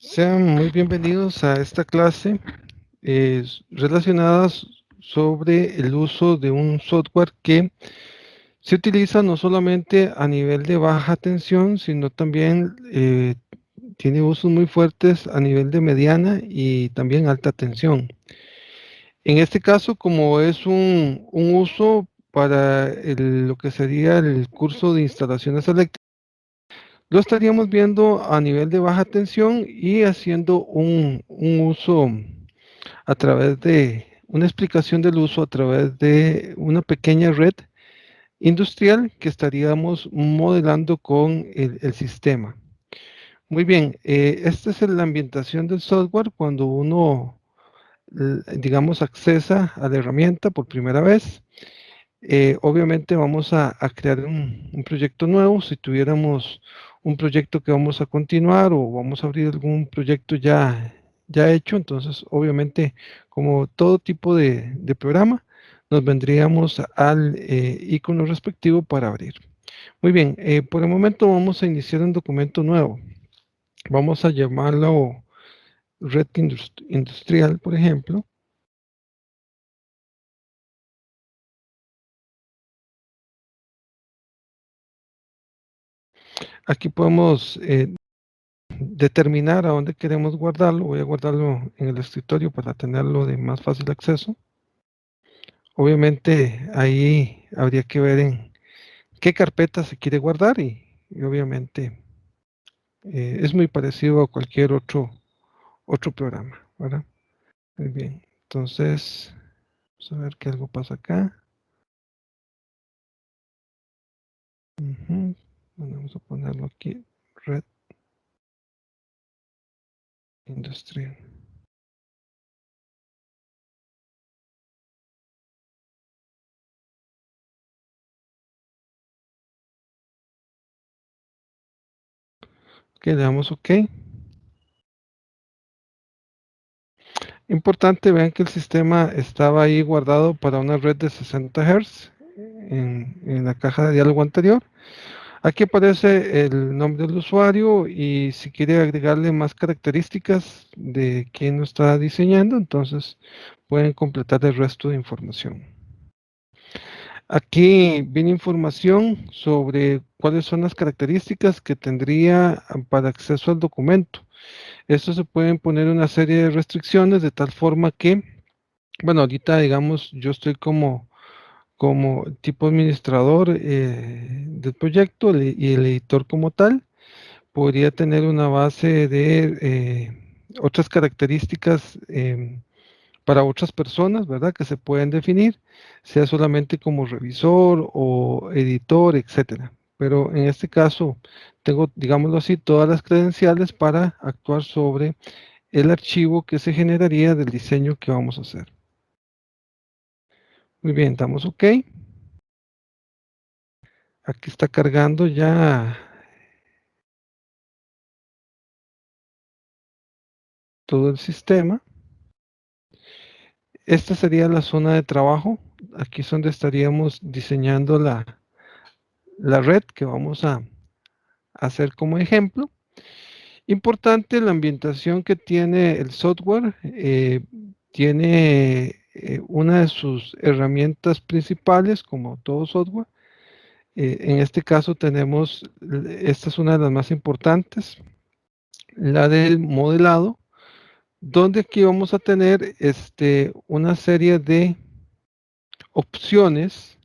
Sean muy bienvenidos a esta clase relacionada sobre el uso de un software que se utiliza no solamente a nivel de baja tensión, sino también tiene usos muy fuertes a nivel de mediana y también alta tensión. En este caso, como es un uso para lo que sería el curso de instalaciones eléctricas, lo estaríamos viendo a nivel de baja tensión y haciendo un uso a través de una explicación del uso a través de una pequeña red industrial que estaríamos modelando con el sistema. Muy bien, esta es la ambientación del software cuando uno, digamos, accesa a la herramienta por primera vez. Obviamente vamos a crear un proyecto nuevo. Si tuviéramos un proyecto que vamos a continuar o vamos a abrir algún proyecto ya hecho, entonces obviamente como todo tipo de programa, nos vendríamos al icono respectivo para abrir. Muy bien, por el momento vamos a iniciar un documento nuevo. Vamos a llamarlo Red Industrial, por ejemplo. Aquí podemos determinar a dónde queremos guardarlo. Voy a guardarlo en el escritorio para tenerlo de más fácil acceso. Obviamente ahí habría que ver en qué carpeta se quiere guardar y obviamente es muy parecido a cualquier otro programa, ¿verdad? Muy bien. Entonces, vamos a ver que algo pasa acá. Ujú. Bueno, vamos a ponerlo aquí, Red Industrial. Ok, le damos OK. Importante, vean que el sistema estaba ahí guardado para una red de 60 Hz en la caja de diálogo anterior. Aquí aparece el nombre del usuario y si quiere agregarle más características de quién lo está diseñando, entonces pueden completar el resto de información. Aquí viene información sobre cuáles son las características que tendría para acceso al documento. Esto se pueden poner una serie de restricciones de tal forma que, bueno, ahorita digamos, yo estoy como tipo administrador del proyecto y el editor como tal. Podría tener una base de otras características para otras personas, ¿verdad? Que se pueden definir, sea solamente como revisor o editor, etcétera. Pero en este caso tengo, digámoslo así, todas las credenciales para actuar sobre el archivo que se generaría del diseño que vamos a hacer. Muy bien, damos OK. Aquí está cargando ya todo el sistema. Esta sería la zona de trabajo. Aquí es donde estaríamos diseñando la red que vamos a hacer como ejemplo. Importante la ambientación que tiene el software. Tiene una de sus herramientas principales, como todo software. En este caso tenemos, esta es una de las más importantes, la del modelado, donde aquí vamos a tener una serie de opciones,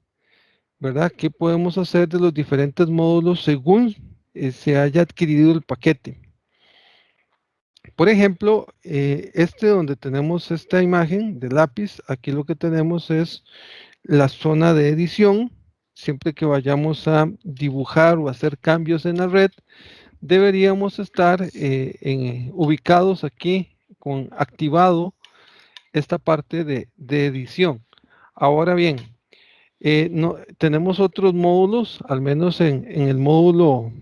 ¿verdad? ¿Qué podemos hacer de los diferentes módulos según se haya adquirido el paquete? Por ejemplo, donde tenemos esta imagen de lápiz, aquí lo que tenemos es la zona de edición. Siempre que vayamos a dibujar o hacer cambios en la red, deberíamos estar ubicados aquí con activado esta parte de edición. Ahora bien, no, tenemos otros módulos, al menos en el módulo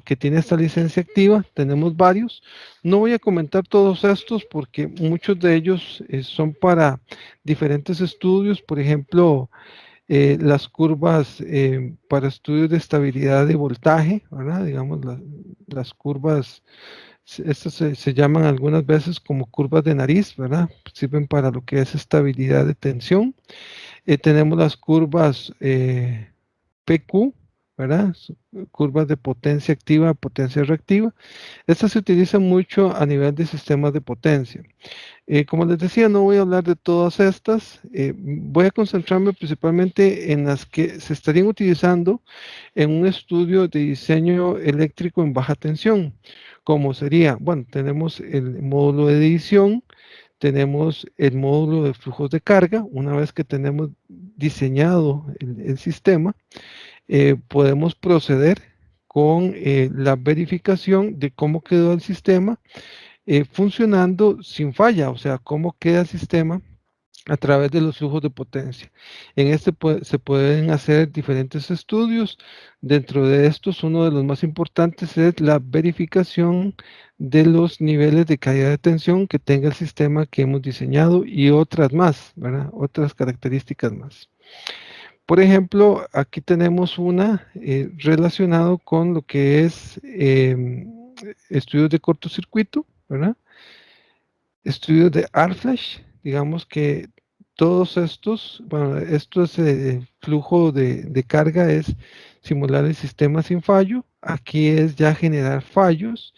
que tiene esta licencia activa, tenemos varios. No voy a comentar todos estos porque muchos de ellos son para diferentes estudios, por ejemplo, las curvas para estudios de estabilidad de voltaje, ¿verdad? Digamos, las curvas Estas se llaman algunas veces como curvas de nariz, ¿verdad? Sirven para lo que es estabilidad de tensión. Tenemos las curvas PQ, ¿verdad? Curvas de potencia activa, potencia reactiva. Estas se utilizan mucho a nivel de sistemas de potencia. Como les decía, no voy a hablar de todas estas. Voy a concentrarme principalmente en las que se estarían utilizando en un estudio de diseño eléctrico en baja tensión, como sería, bueno, tenemos el módulo de edición, tenemos el módulo de flujos de carga. Una vez que tenemos diseñado el sistema, podemos proceder con la verificación de cómo quedó el sistema funcionando sin falla, o sea, cómo queda el sistema a través de los flujos de potencia. En este se pueden hacer diferentes estudios. Dentro de estos, uno de los más importantes es la verificación de los niveles de caída de tensión que tenga el sistema que hemos diseñado y otras más, ¿verdad? Otras características más. Por ejemplo, aquí tenemos una relacionado con lo que es estudios de cortocircuito, ¿verdad? Estudios de ArFlash, digamos que todos estos, bueno, esto es flujo de carga, es simular el sistema sin fallo. Aquí es ya generar fallos.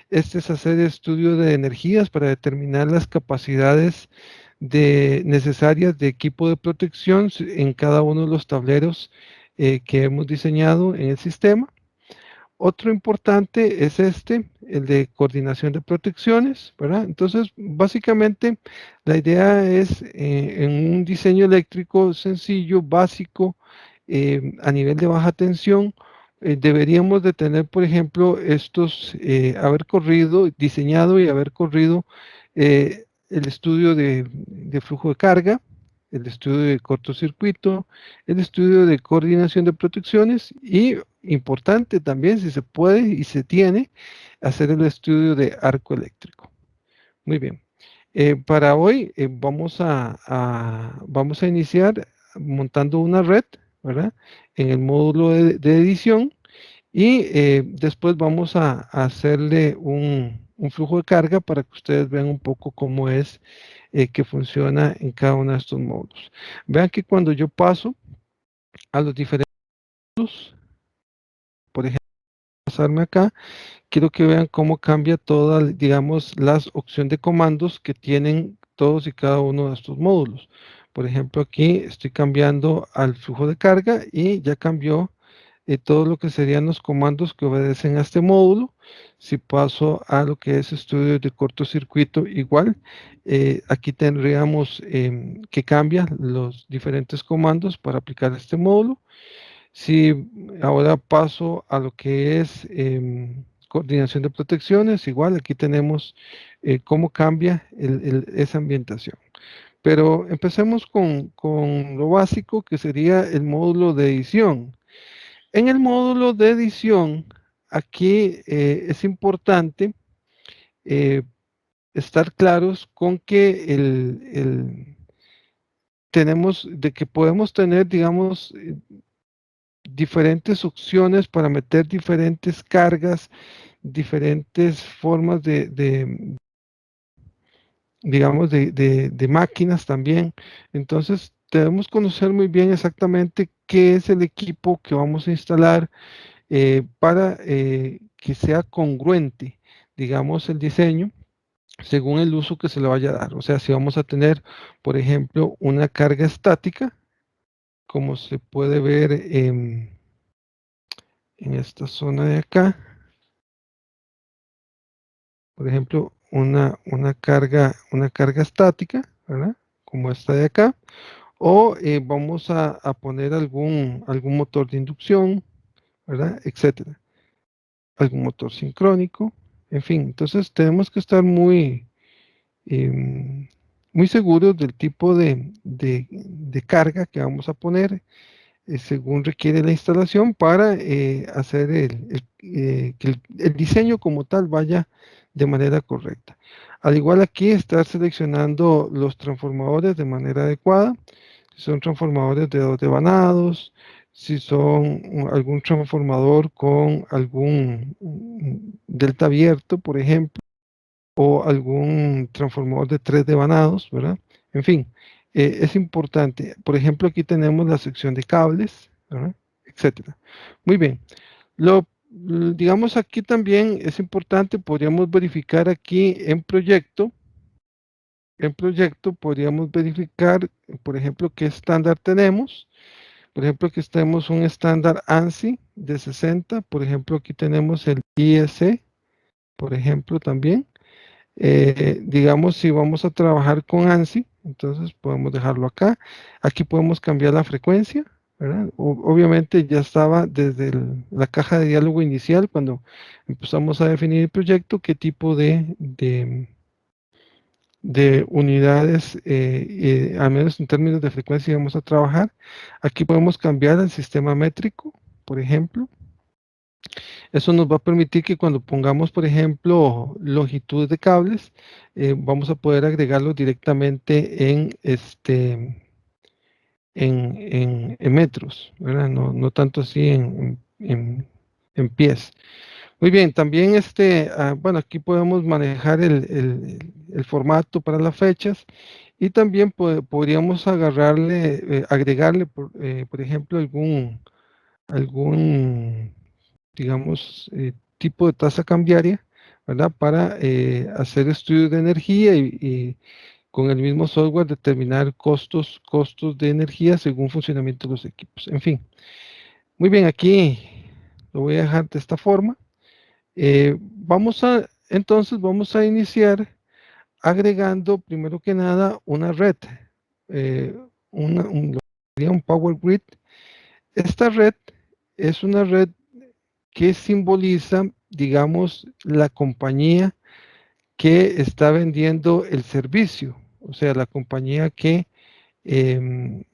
Este es hacer estudio de energías para determinar las capacidades necesarias de equipo de protección en cada uno de los tableros que hemos diseñado en el sistema. Otro importante es el de coordinación de protecciones, ¿verdad? Entonces, básicamente, la idea es en un diseño eléctrico sencillo, básico, a nivel de baja tensión, deberíamos de tener, por ejemplo, haber corrido, diseñado y haber corrido el estudio de flujo de carga, el estudio de cortocircuito, el estudio de coordinación de protecciones y, importante también, si se puede y se tiene, hacer el estudio de arco eléctrico. Muy bien. Para hoy vamos a iniciar montando una red, ¿verdad? En el módulo de edición y después vamos a hacerle un flujo de carga para que ustedes vean un poco cómo es que funciona en cada uno de estos módulos. Vean que cuando yo paso a los diferentes módulos, por ejemplo, pasarme acá, quiero que vean cómo cambia toda, digamos, las opciones de comandos que tienen todos y cada uno de estos módulos. Por ejemplo, aquí estoy cambiando al flujo de carga y ya cambió todo lo que serían los comandos que obedecen a este módulo. Si paso a lo que es estudio de cortocircuito, igual, aquí tendríamos que cambiar los diferentes comandos para aplicar este módulo. Si ahora paso a lo que es coordinación de protecciones, igual aquí tenemos cómo cambia esa ambientación. Pero empecemos con lo básico que sería el módulo de edición. En el módulo de edición, aquí es importante eh, estar claros con que tenemos, de que podemos tener, digamos, diferentes opciones para meter diferentes cargas, diferentes formas digamos, de máquinas también. Entonces, debemos conocer muy bien exactamente qué es el equipo que vamos a instalar para que sea congruente, digamos, el diseño según el uso que se le vaya a dar. O sea, si vamos a tener, por ejemplo, una carga estática, como se puede ver en esta zona de acá, por ejemplo, una carga estática, ¿verdad? Como esta de acá, o vamos a poner algún motor de inducción, ¿verdad? Etcétera. Algún motor sincrónico, en fin. Entonces tenemos que estar em, muy seguros del tipo de carga que vamos a poner según requiere la instalación para hacer que el diseño como tal vaya de manera correcta. Al igual aquí estar seleccionando los transformadores de manera adecuada. Si son transformadores de dos devanados, si son algún transformador con algún delta abierto, por ejemplo, o algún transformador de 3 devanados, ¿verdad? En fin, es importante. Por ejemplo, aquí tenemos la sección de cables, ¿verdad? Etcétera. Muy bien. Digamos aquí también es importante, podríamos verificar aquí en proyecto podríamos verificar, por ejemplo, qué estándar tenemos. Por ejemplo, aquí tenemos un estándar ANSI de 60. Por ejemplo, aquí tenemos el IEC, por ejemplo, también. Digamos, si vamos a trabajar con ANSI, entonces podemos dejarlo acá. Aquí podemos cambiar la frecuencia, ¿verdad? Obviamente ya estaba desde la caja de diálogo inicial, cuando empezamos a definir el proyecto, qué tipo de unidades, al menos en términos de frecuencia, vamos a trabajar. Aquí podemos cambiar el sistema métrico, por ejemplo. Eso nos va a permitir que cuando pongamos, por ejemplo, longitudes de cables, vamos a poder agregarlo directamente en metros, ¿verdad? No, no tanto así en pies. Muy bien, también bueno, aquí podemos manejar el formato para las fechas y también podríamos agregarle, por ejemplo, algún digamos, tipo de tasa cambiaria, ¿verdad? Para hacer estudios de energía y con el mismo software determinar costos de energía según funcionamiento de los equipos. En fin, muy bien, aquí lo voy a dejar de esta forma. Entonces vamos a iniciar agregando primero que nada una red, eh, lo que sería un Power Grid. Esta red es una red que simboliza, digamos, la compañía que está vendiendo el servicio, o sea, la compañía que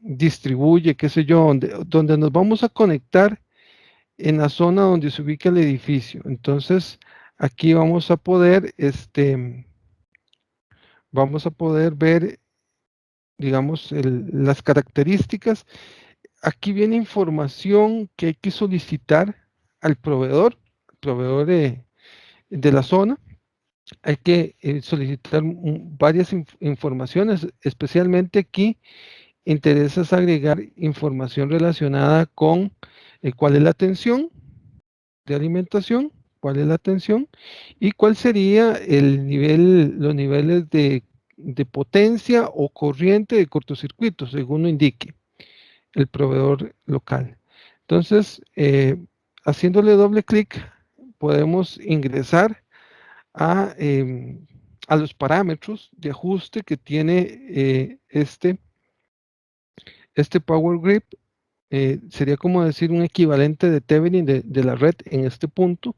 distribuye, qué sé yo, donde nos vamos a conectar en la zona donde se ubica el edificio. Entonces, aquí vamos a poder ver, digamos, las características. Aquí viene información que hay que solicitar al proveedor de la zona. Hay que solicitar varias informaciones, especialmente aquí interesas agregar información relacionada con cuál es la tensión de alimentación, cuál es la tensión y cuál sería los niveles de potencia o corriente de cortocircuito, según lo indique el proveedor local. Entonces, haciéndole doble clic, podemos ingresar a los parámetros de ajuste que tiene este Power Grip. Sería como decir un equivalente de Thevenin de la red en este punto,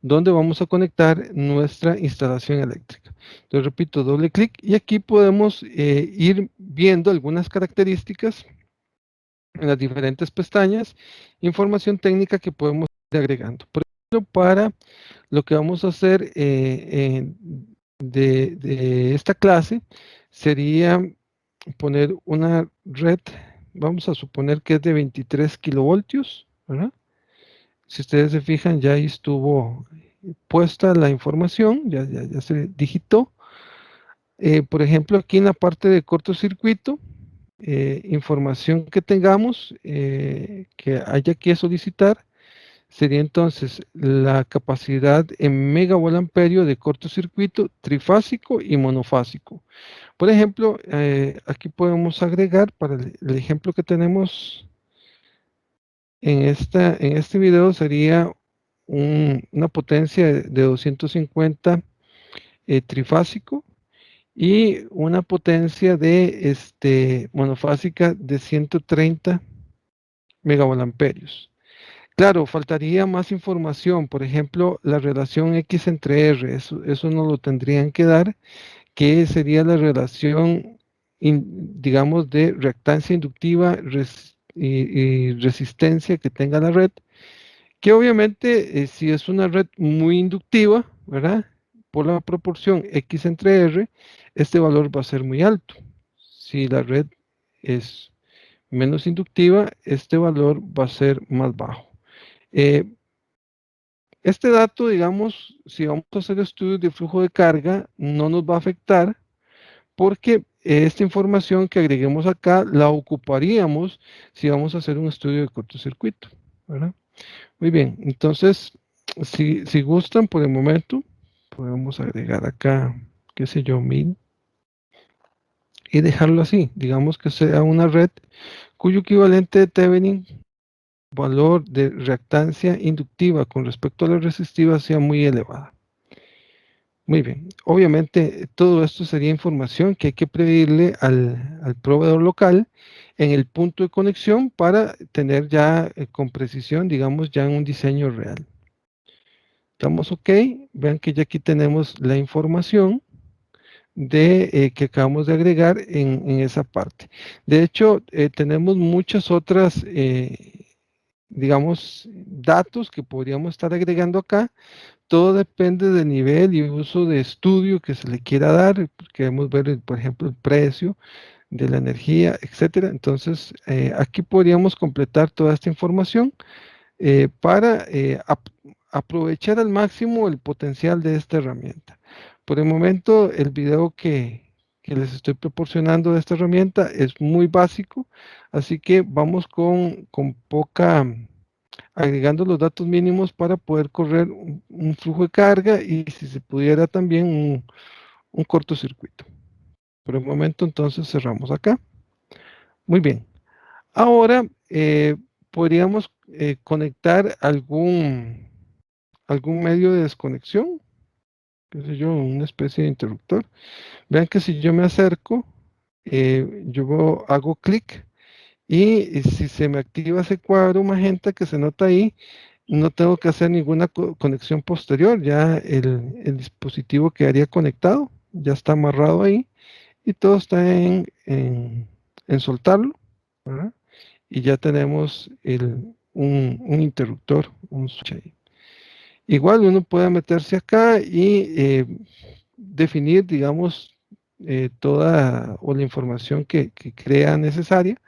donde vamos a conectar nuestra instalación eléctrica. Entonces, repito, doble clic y aquí podemos ir viendo algunas características en las diferentes pestañas, información técnica que podemos ir agregando. Por ejemplo, para lo que vamos a hacer de esta clase sería poner una red, vamos a suponer que es de 23 kilovoltios, ¿verdad? Si ustedes se fijan, ya ahí estuvo puesta la información, ya se digitó. Por ejemplo, aquí en la parte de cortocircuito, información que tengamos que haya que solicitar sería entonces la capacidad en megavoltamperios de cortocircuito trifásico y monofásico. Por ejemplo, aquí podemos agregar para el ejemplo que tenemos en este video sería una potencia de 250 trifásico y una potencia de monofásica de 130 megavolt-amperios. Claro, faltaría más información, por ejemplo, la relación X entre R, eso no lo tendrían que dar, que sería la relación, digamos, de reactancia inductiva y resistencia que tenga la red, que obviamente si es una red muy inductiva, ¿verdad? Por la proporción X entre R, este valor va a ser muy alto. Si la red es menos inductiva, este valor va a ser más bajo. Este dato, digamos, si vamos a hacer estudios de flujo de carga, no nos va a afectar porque esta información que agreguemos acá la ocuparíamos si vamos a hacer un estudio de cortocircuito, ¿verdad? Muy bien, entonces, si gustan por el momento, podemos agregar acá, qué sé yo, 1000 y dejarlo así. Digamos que sea una red cuyo equivalente de Thevenin, valor de reactancia inductiva con respecto a la resistiva, sea muy elevada. Muy bien, obviamente todo esto sería información que hay que pedirle al proveedor local en el punto de conexión para tener ya con precisión, digamos, ya en un diseño real. Estamos ok, vean que ya aquí tenemos la información de que acabamos de agregar en esa parte. De hecho, tenemos muchas otras, digamos, datos que podríamos estar agregando acá. Todo depende del nivel y uso de estudio que se le quiera dar. Queremos ver, por ejemplo, el precio de la energía, etcétera. Entonces, aquí podríamos completar toda esta información para aprovechar al máximo el potencial de esta herramienta. Por el momento, el video que les estoy proporcionando de esta herramienta es muy básico, así que vamos con poca, agregando los datos mínimos para poder correr un flujo de carga y si se pudiera también un cortocircuito. Por el momento, entonces cerramos acá. Muy bien. Ahora podríamos conectar algún medio de desconexión, qué sé yo, una especie de interruptor. Vean que si yo me acerco, yo hago clic y si se me activa ese cuadro magenta que se nota ahí, no tengo que hacer ninguna conexión posterior, ya el dispositivo quedaría conectado, ya está amarrado ahí y todo está en soltarlo, ¿verdad? Y ya tenemos un interruptor, un switch ahí. Igual uno puede meterse acá y definir, digamos, toda o la información que crea necesaria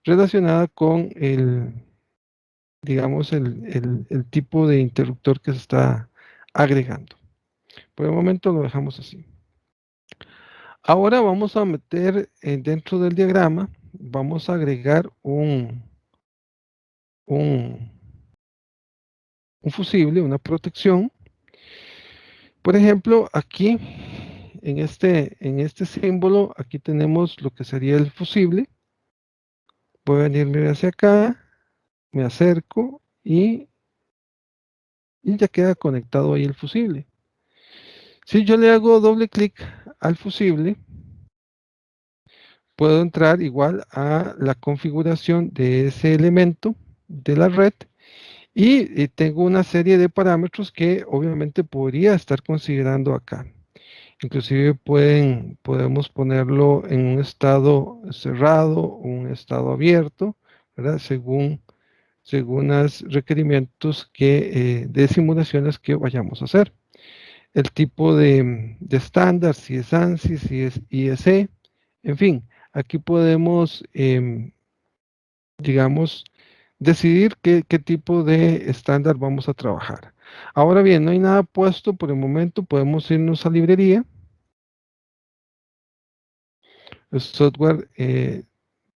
relacionada con digamos, el tipo de interruptor que se está agregando. Por el momento lo dejamos así. Ahora vamos a meter dentro del diagrama, vamos a agregar un, un fusible, una protección. Por ejemplo, aquí en este símbolo, aquí tenemos lo que sería el fusible. Voy a venirme hacia acá, me acerco y ya queda conectado ahí el fusible. Si yo le hago doble clic al fusible, puedo entrar igual a la configuración de ese elemento de la red y tengo una serie de parámetros que obviamente podría estar considerando acá. Inclusive podemos ponerlo en un estado cerrado o un estado abierto, ¿verdad? Según los requerimientos de simulaciones que vayamos a hacer. El tipo de estándar, si es ANSI, si es IEC, en fin, aquí podemos, digamos, decidir qué tipo de estándar vamos a trabajar. Ahora bien, no hay nada puesto por el momento, podemos irnos a librería. El software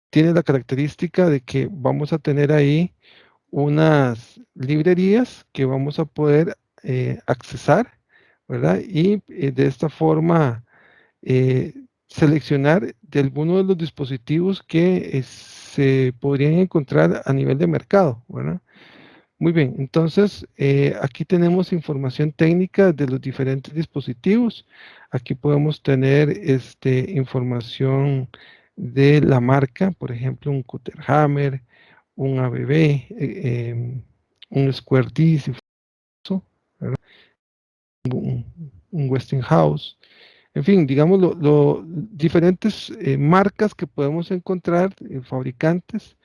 tiene la característica de que vamos a tener ahí unas librerías que vamos a poder accesar, ¿verdad? Y de esta forma eh, seleccionar de alguno de los dispositivos que se podrían encontrar a nivel de mercado, ¿verdad? Muy bien, entonces aquí tenemos información técnica de los diferentes dispositivos. Aquí podemos tener información de la marca, por ejemplo, un Hammer, un ABB, un Square D, si fue, ¿verdad? Un Westinghouse. En fin, digamos, diferentes marcas que podemos encontrar, fabricantes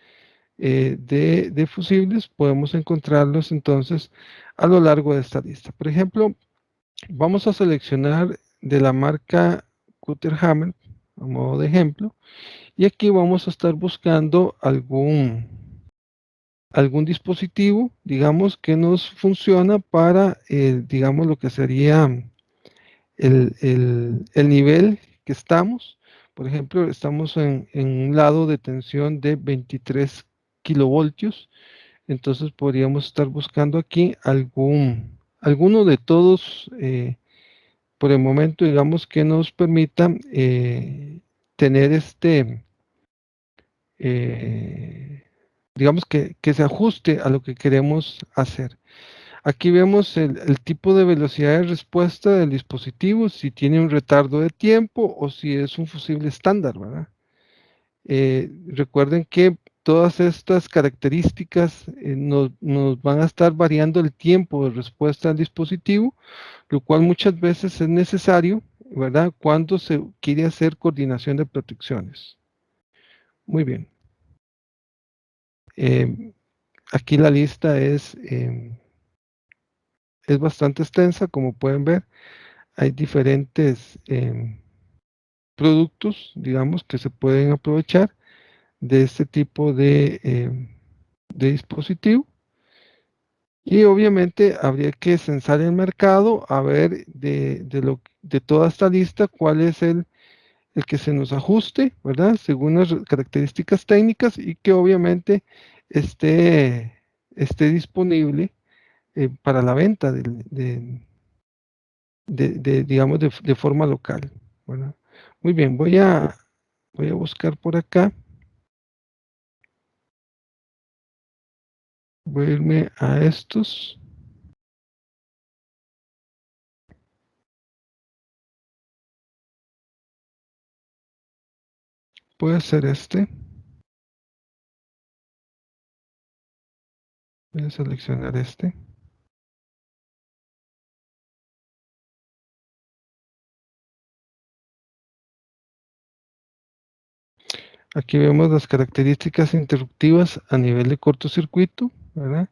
de fusibles, podemos encontrarlos entonces a lo largo de esta lista. Por ejemplo, vamos a seleccionar de la marca Hammer, a modo de ejemplo. Y aquí vamos a estar buscando algún dispositivo, digamos, que nos funciona para, digamos, lo que sería el nivel que estamos. Por ejemplo, estamos en un lado de tensión de 23 kilovoltios. Entonces podríamos estar buscando aquí alguno de todos, por el momento, digamos, que nos permita tener eh, digamos que se ajuste a lo que queremos hacer. Aquí vemos el tipo de velocidad de respuesta del dispositivo, si tiene un retardo de tiempo o si es un fusible estándar, ¿verdad? Recuerden que todas estas características nos van a estar variando el tiempo de respuesta al dispositivo, lo cual muchas veces es necesario, ¿verdad? Cuando se quiere hacer coordinación de protecciones. Muy bien. Eh, Aquí la lista es bastante extensa, como pueden ver. Hay diferentes productos, digamos, que se pueden aprovechar de este tipo de dispositivo. Y obviamente habría que censar el mercado a ver de toda esta lista cuál es el que se nos ajuste, ¿verdad? Según las características técnicas y que obviamente esté, esté disponible para la venta digamos, de forma local, ¿verdad? Muy bien, voy a buscar por acá, voy a irme a estos, puede ser este, voy a seleccionar este. Aquí vemos las características interruptivas a nivel de cortocircuito, ¿verdad?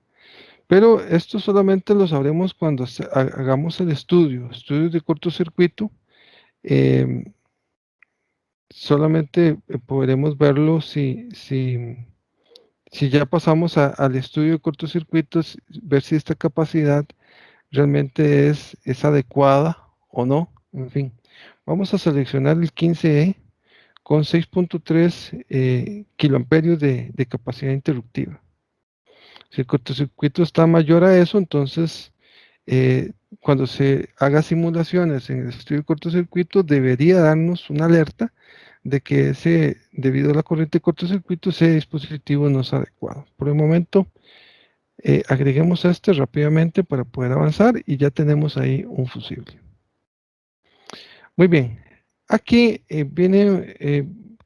Pero esto solamente lo sabremos cuando hagamos el estudio, estudios de cortocircuito. eh, Solamente podremos verlo si ya pasamos al estudio de cortocircuitos, ver si esta capacidad realmente es adecuada o no. En fin, vamos a seleccionar el 15E con 6.3 kiloamperios de capacidad interruptiva. Si el cortocircuito está mayor a eso, entonces cuando se haga simulaciones en el estudio de cortocircuito, debería darnos una alerta de que debido a la corriente de cortocircuito, ese dispositivo no es adecuado. Por el momento, agreguemos este rápidamente para poder avanzar y ya tenemos ahí un fusible. Muy bien. Aquí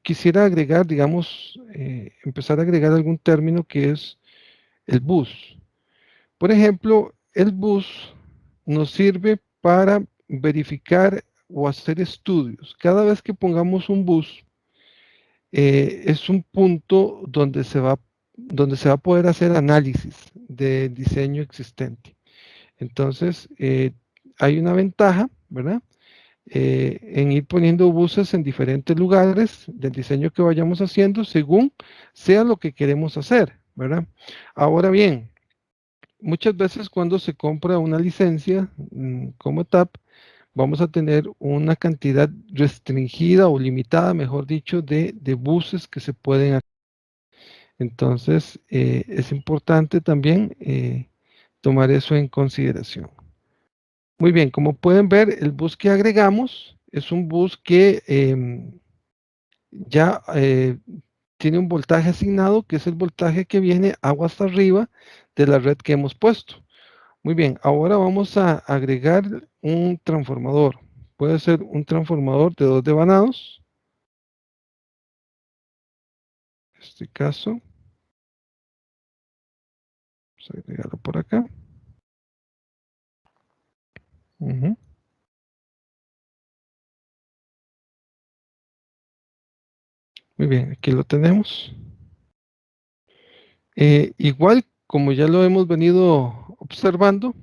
quisiera agregar, digamos, empezar a agregar algún término que es el bus. Por ejemplo, el bus nos sirve para verificar o hacer estudios. Cada vez que pongamos un bus, es un punto donde se va a poder hacer análisis del diseño existente. Entonces, hay una ventaja, ¿verdad? En ir poniendo buses en diferentes lugares del diseño que vayamos haciendo según sea lo que queremos hacer, ¿verdad? Ahora bien, muchas veces cuando se compra una licencia como TAP, vamos a tener una cantidad restringida o limitada, mejor dicho, de buses que se pueden hacer. Entonces, es importante también tomar eso en consideración. Muy bien, como pueden ver, el bus que agregamos es un bus que ya tiene un voltaje asignado, que es el voltaje que viene agua hasta arriba de la red que hemos puesto. Muy bien, ahora vamos a agregar un transformador. Puede ser un transformador de 2 devanados. En este caso, vamos a agregarlo por acá. Ujú. Muy bien, aquí lo tenemos. Igual como ya lo hemos venido observando,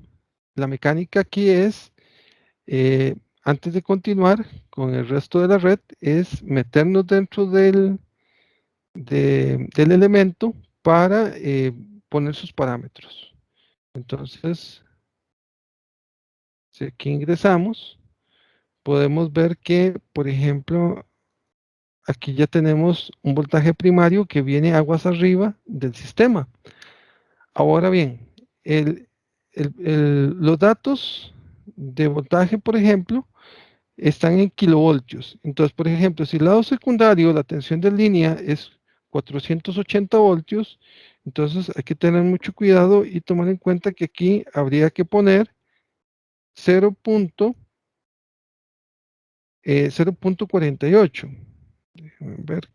la mecánica aquí es antes de continuar con el resto de la red es meternos dentro del elemento para poner sus parámetros. Entonces, si aquí ingresamos, podemos ver que, por ejemplo, aquí ya tenemos un voltaje primario que viene aguas arriba del sistema. Ahora bien, los datos de voltaje, por ejemplo, están en kilovoltios. Entonces, por ejemplo, si el lado secundario, la tensión de línea es 480 voltios, entonces hay que tener mucho cuidado y tomar en cuenta que aquí habría que poner 0.48. Déjame ver,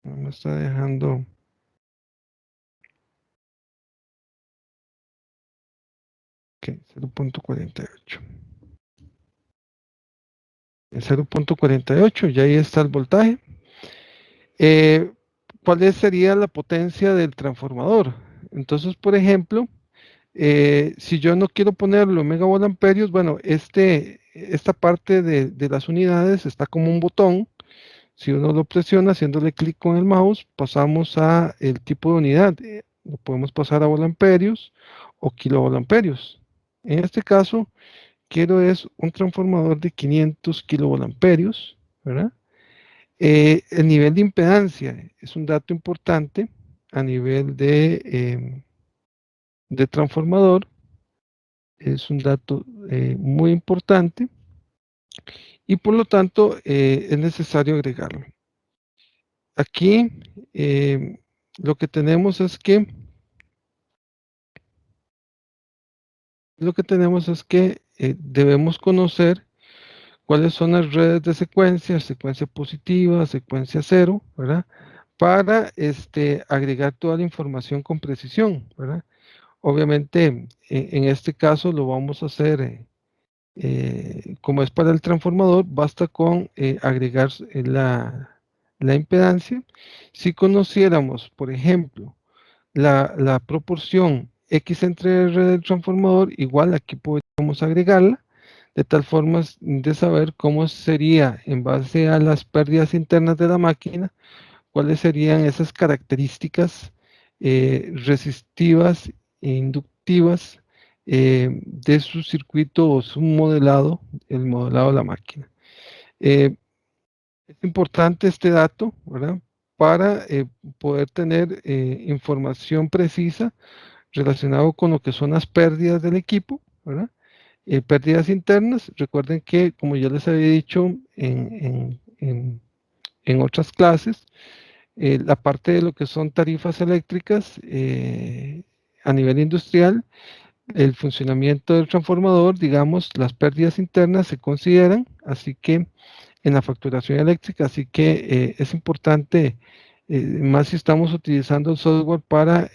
no me está dejando. Ok, 0.48. En 0.48, ya ahí está el voltaje. Eh, ¿Cuál sería la potencia del transformador? Entonces, por ejemplo, si yo no quiero ponerlo en megavolt-amperios, bueno, esta parte de las unidades está como un botón. Si uno lo presiona haciéndole clic con el mouse, pasamos a el tipo de unidad. Lo podemos pasar a volamperios o kilovolamperios. En este caso, quiero es un transformador de 500 kilovolamperios, ¿verdad? El nivel de impedancia es un dato importante a nivel de transformador. Es un dato muy importante y por lo tanto es necesario agregarlo. Aquí lo que tenemos es que debemos conocer cuáles son las redes de secuencia positiva, secuencia cero, ¿verdad? Para agregar toda la información con precisión, ¿verdad? Obviamente, en este caso lo vamos a hacer, como es para el transformador, basta con agregar la impedancia. Si conociéramos, por ejemplo, la proporción X entre R del transformador, igual aquí podríamos agregarla, de tal forma de saber cómo sería en base a las pérdidas internas de la máquina, cuáles serían esas características resistivas e inductivas de su circuito o su modelado, el modelado de la máquina. Es importante este dato, ¿verdad? Para poder tener información precisa relacionado con lo que son las pérdidas del equipo, ¿verdad? Pérdidas internas. Recuerden que, como ya les había dicho en otras clases, la parte de lo que son tarifas eléctricas a nivel industrial, el funcionamiento del transformador, digamos, las pérdidas internas se consideran, así que en la facturación eléctrica, así que es importante, más si estamos utilizando el software para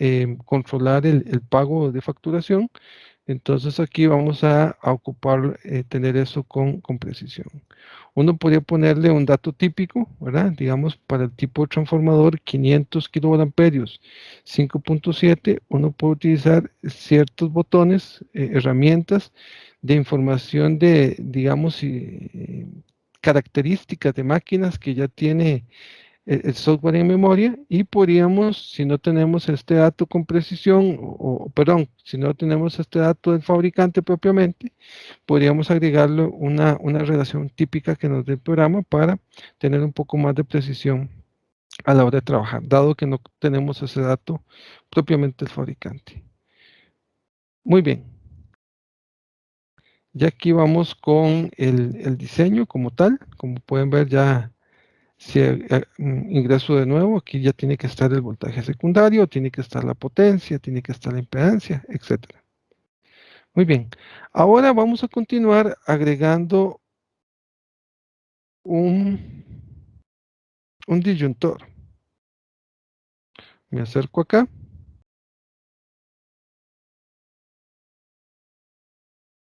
controlar el pago de facturación, entonces aquí vamos a ocupar, tener eso con precisión. Uno podría ponerle un dato típico, ¿verdad? Digamos, para el tipo de transformador 500 kilovoltamperios 5.7, uno puede utilizar ciertos botones, herramientas de información de, digamos, características de máquinas que ya tiene el software en memoria y podríamos, si no tenemos este dato con precisión, perdón, si no tenemos este dato del fabricante propiamente, podríamos agregarle una relación típica que nos dé el programa para tener un poco más de precisión a la hora de trabajar, dado que no tenemos ese dato propiamente del fabricante. Muy bien, ya aquí vamos con el diseño como tal. Como pueden ver, ya si ingreso de nuevo, aquí ya tiene que estar el voltaje secundario, tiene que estar la potencia, tiene que estar la impedancia, etcétera. Muy bien, ahora vamos a continuar agregando un, un disyuntor. Me acerco acá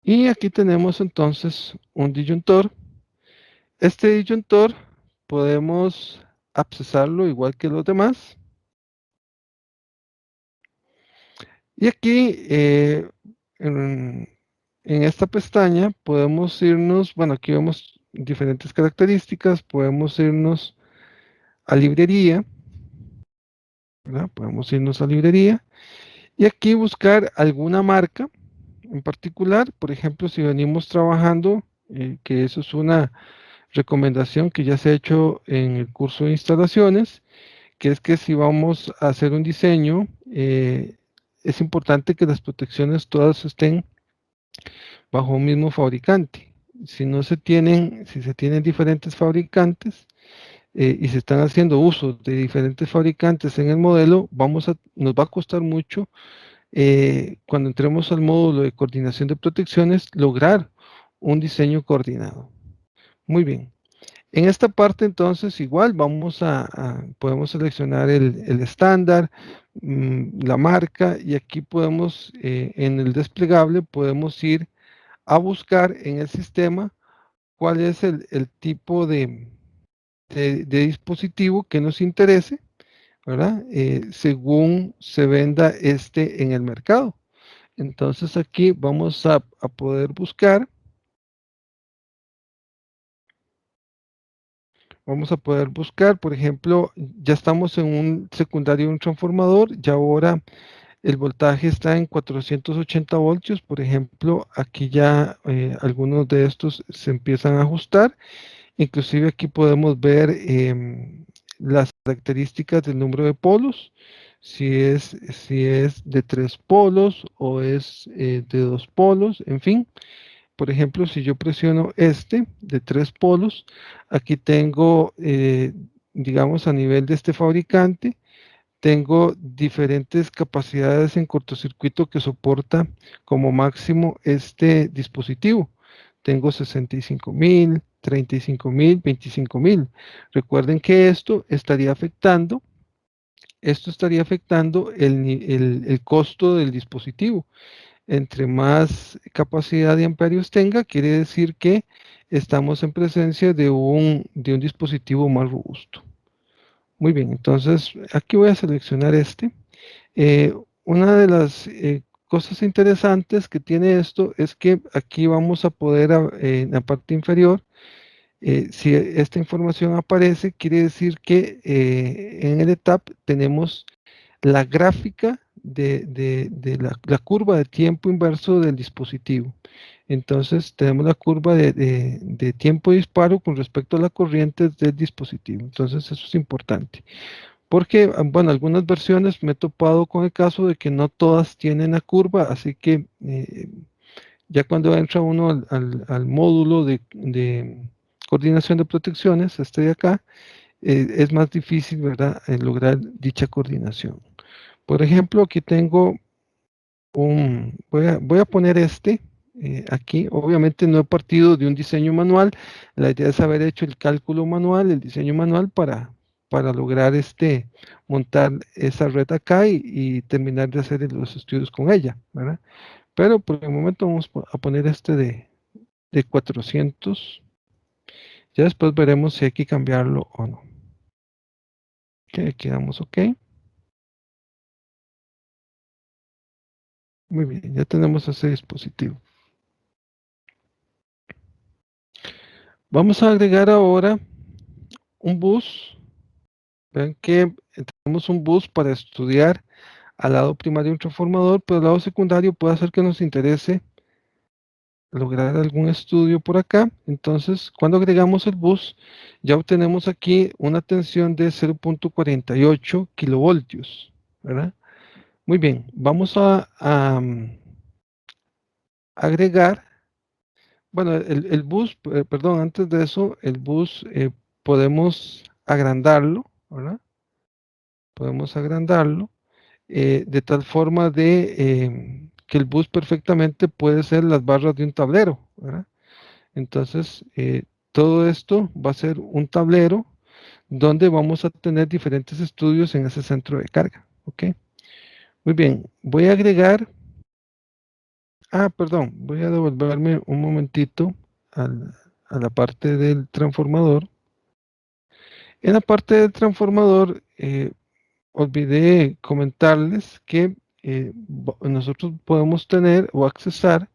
y aquí tenemos entonces un disyuntor. Este disyuntor podemos accesarlo igual que los demás. Y aquí en, en esta pestaña podemos irnos, bueno, aquí vemos diferentes características, podemos irnos a librería, ¿verdad? Podemos irnos a librería y aquí buscar alguna marca en particular. Por ejemplo, si venimos trabajando, que eso es una recomendación que ya se ha hecho en el curso de instalaciones, que es que si vamos a hacer un diseño, es importante que las protecciones todas estén bajo un mismo fabricante. Si no se tienen, si se tienen diferentes fabricantes y se están haciendo uso de diferentes fabricantes en el modelo, nos va a costar mucho cuando entremos al módulo de coordinación de protecciones lograr un diseño coordinado. Muy bien. En esta parte entonces igual podemos seleccionar el estándar, la marca y aquí podemos en el desplegable podemos ir a buscar en el sistema cuál es el tipo de dispositivo que nos interese, ¿verdad? Según se venda este en el mercado. Entonces aquí vamos a poder buscar, por ejemplo, ya estamos en un secundario de un transformador, ya ahora el voltaje está en 480 voltios, por ejemplo, aquí ya algunos de estos se empiezan a ajustar. Inclusive aquí podemos ver las características del número de polos, si es de 3 polos o es de 2 polos, en fin. Por ejemplo, si yo presiono este de 3 polos, aquí tengo, digamos, a nivel de este fabricante, tengo diferentes capacidades en cortocircuito que soporta como máximo este dispositivo. Tengo 65.000, 35.000, 25.000. Recuerden que esto estaría afectando el costo del dispositivo. Entre más capacidad de amperios tenga, quiere decir que estamos en presencia de un dispositivo más robusto. Muy bien, entonces aquí voy a seleccionar este. Eh, una de las cosas interesantes que tiene esto es que aquí vamos a poder, en la parte inferior, si esta información aparece, quiere decir que en el ETAP tenemos la gráfica de la curva de tiempo inverso del dispositivo. Entonces tenemos la curva de tiempo de disparo con respecto a la corriente del dispositivo. Entonces eso es importante. Porque, bueno, algunas versiones me he topado con el caso de que no todas tienen la curva, así que ya cuando entra uno al módulo de coordinación de protecciones, este de acá, es más difícil, ¿verdad?, lograr dicha coordinación. Por ejemplo, aquí tengo voy a poner este aquí. Obviamente no he partido de un diseño manual. La idea es haber hecho el cálculo manual, el diseño manual para lograr montar esa red acá y terminar de hacer los estudios con ella, ¿verdad? Pero por el momento vamos a poner este de 400. Ya después veremos si hay que cambiarlo o no. Ok, quedamos ok. Muy bien, ya tenemos ese dispositivo. Vamos a agregar ahora un bus. Vean que tenemos un bus para estudiar al lado primario un transformador, pero al lado secundario puede ser que nos interese lograr algún estudio por acá. Entonces, cuando agregamos el bus, ya obtenemos aquí una tensión de 0.48 kilovoltios, ¿verdad? Muy bien, vamos a agregar, bueno, el bus, perdón, antes de eso, el bus podemos agrandarlo, ¿verdad? Podemos agrandarlo de tal forma que el bus perfectamente puede ser las barras de un tablero, ¿verdad? Entonces, todo esto va a ser un tablero donde vamos a tener diferentes estudios en ese centro de carga, ¿ok? Muy bien, voy a agregar, perdón, voy a devolverme un momentito a la parte del transformador. En la parte del transformador, olvidé comentarles que nosotros podemos tener o accesar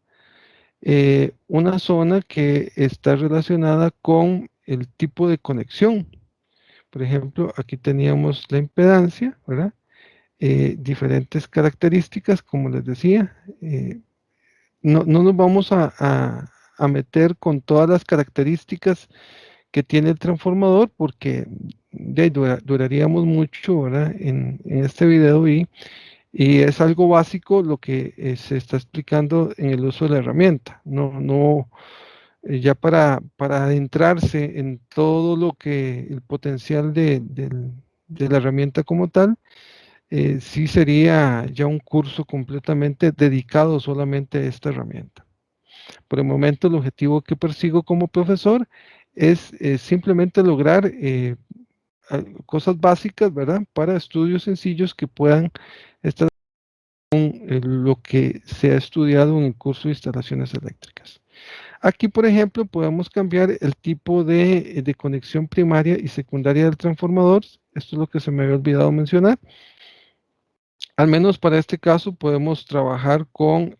una zona que está relacionada con el tipo de conexión. Por ejemplo, aquí teníamos la impedancia, ¿verdad? Diferentes características, como les decía. No nos vamos a meter con todas las características que tiene el transformador porque duraríamos mucho, ¿verdad? En este video y es algo básico lo que se está explicando en el uso de la herramienta. No, ya para adentrarse en todo lo que el potencial de la herramienta como tal, sí sería ya un curso completamente dedicado solamente a esta herramienta. Por el momento, el objetivo que persigo como profesor es simplemente lograr cosas básicas, ¿verdad? Para estudios sencillos que puedan estar en lo que se ha estudiado en el curso de instalaciones eléctricas. Aquí, por ejemplo, podemos cambiar el tipo de conexión primaria y secundaria del transformador. Esto es lo que se me había olvidado mencionar. Al menos para este caso podemos trabajar con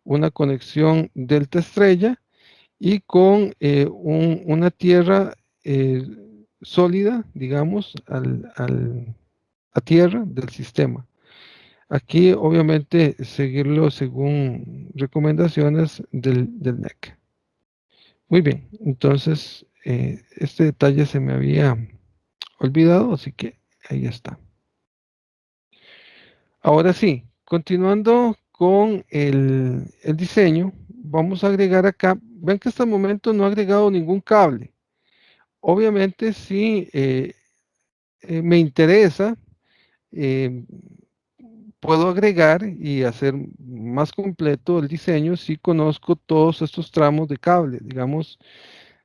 una conexión delta estrella y con una tierra eh, sólida, digamos, a tierra del sistema. Aquí, obviamente, seguirlo según recomendaciones del NEC. Muy bien, entonces este detalle se me había olvidado, así que ahí está. Ahora sí, continuando con el diseño, vamos a agregar acá, ven que hasta el momento no he agregado ningún cable. Obviamente, si me interesa, eh, puedo agregar y hacer más completo el diseño si conozco todos estos tramos de cable, digamos,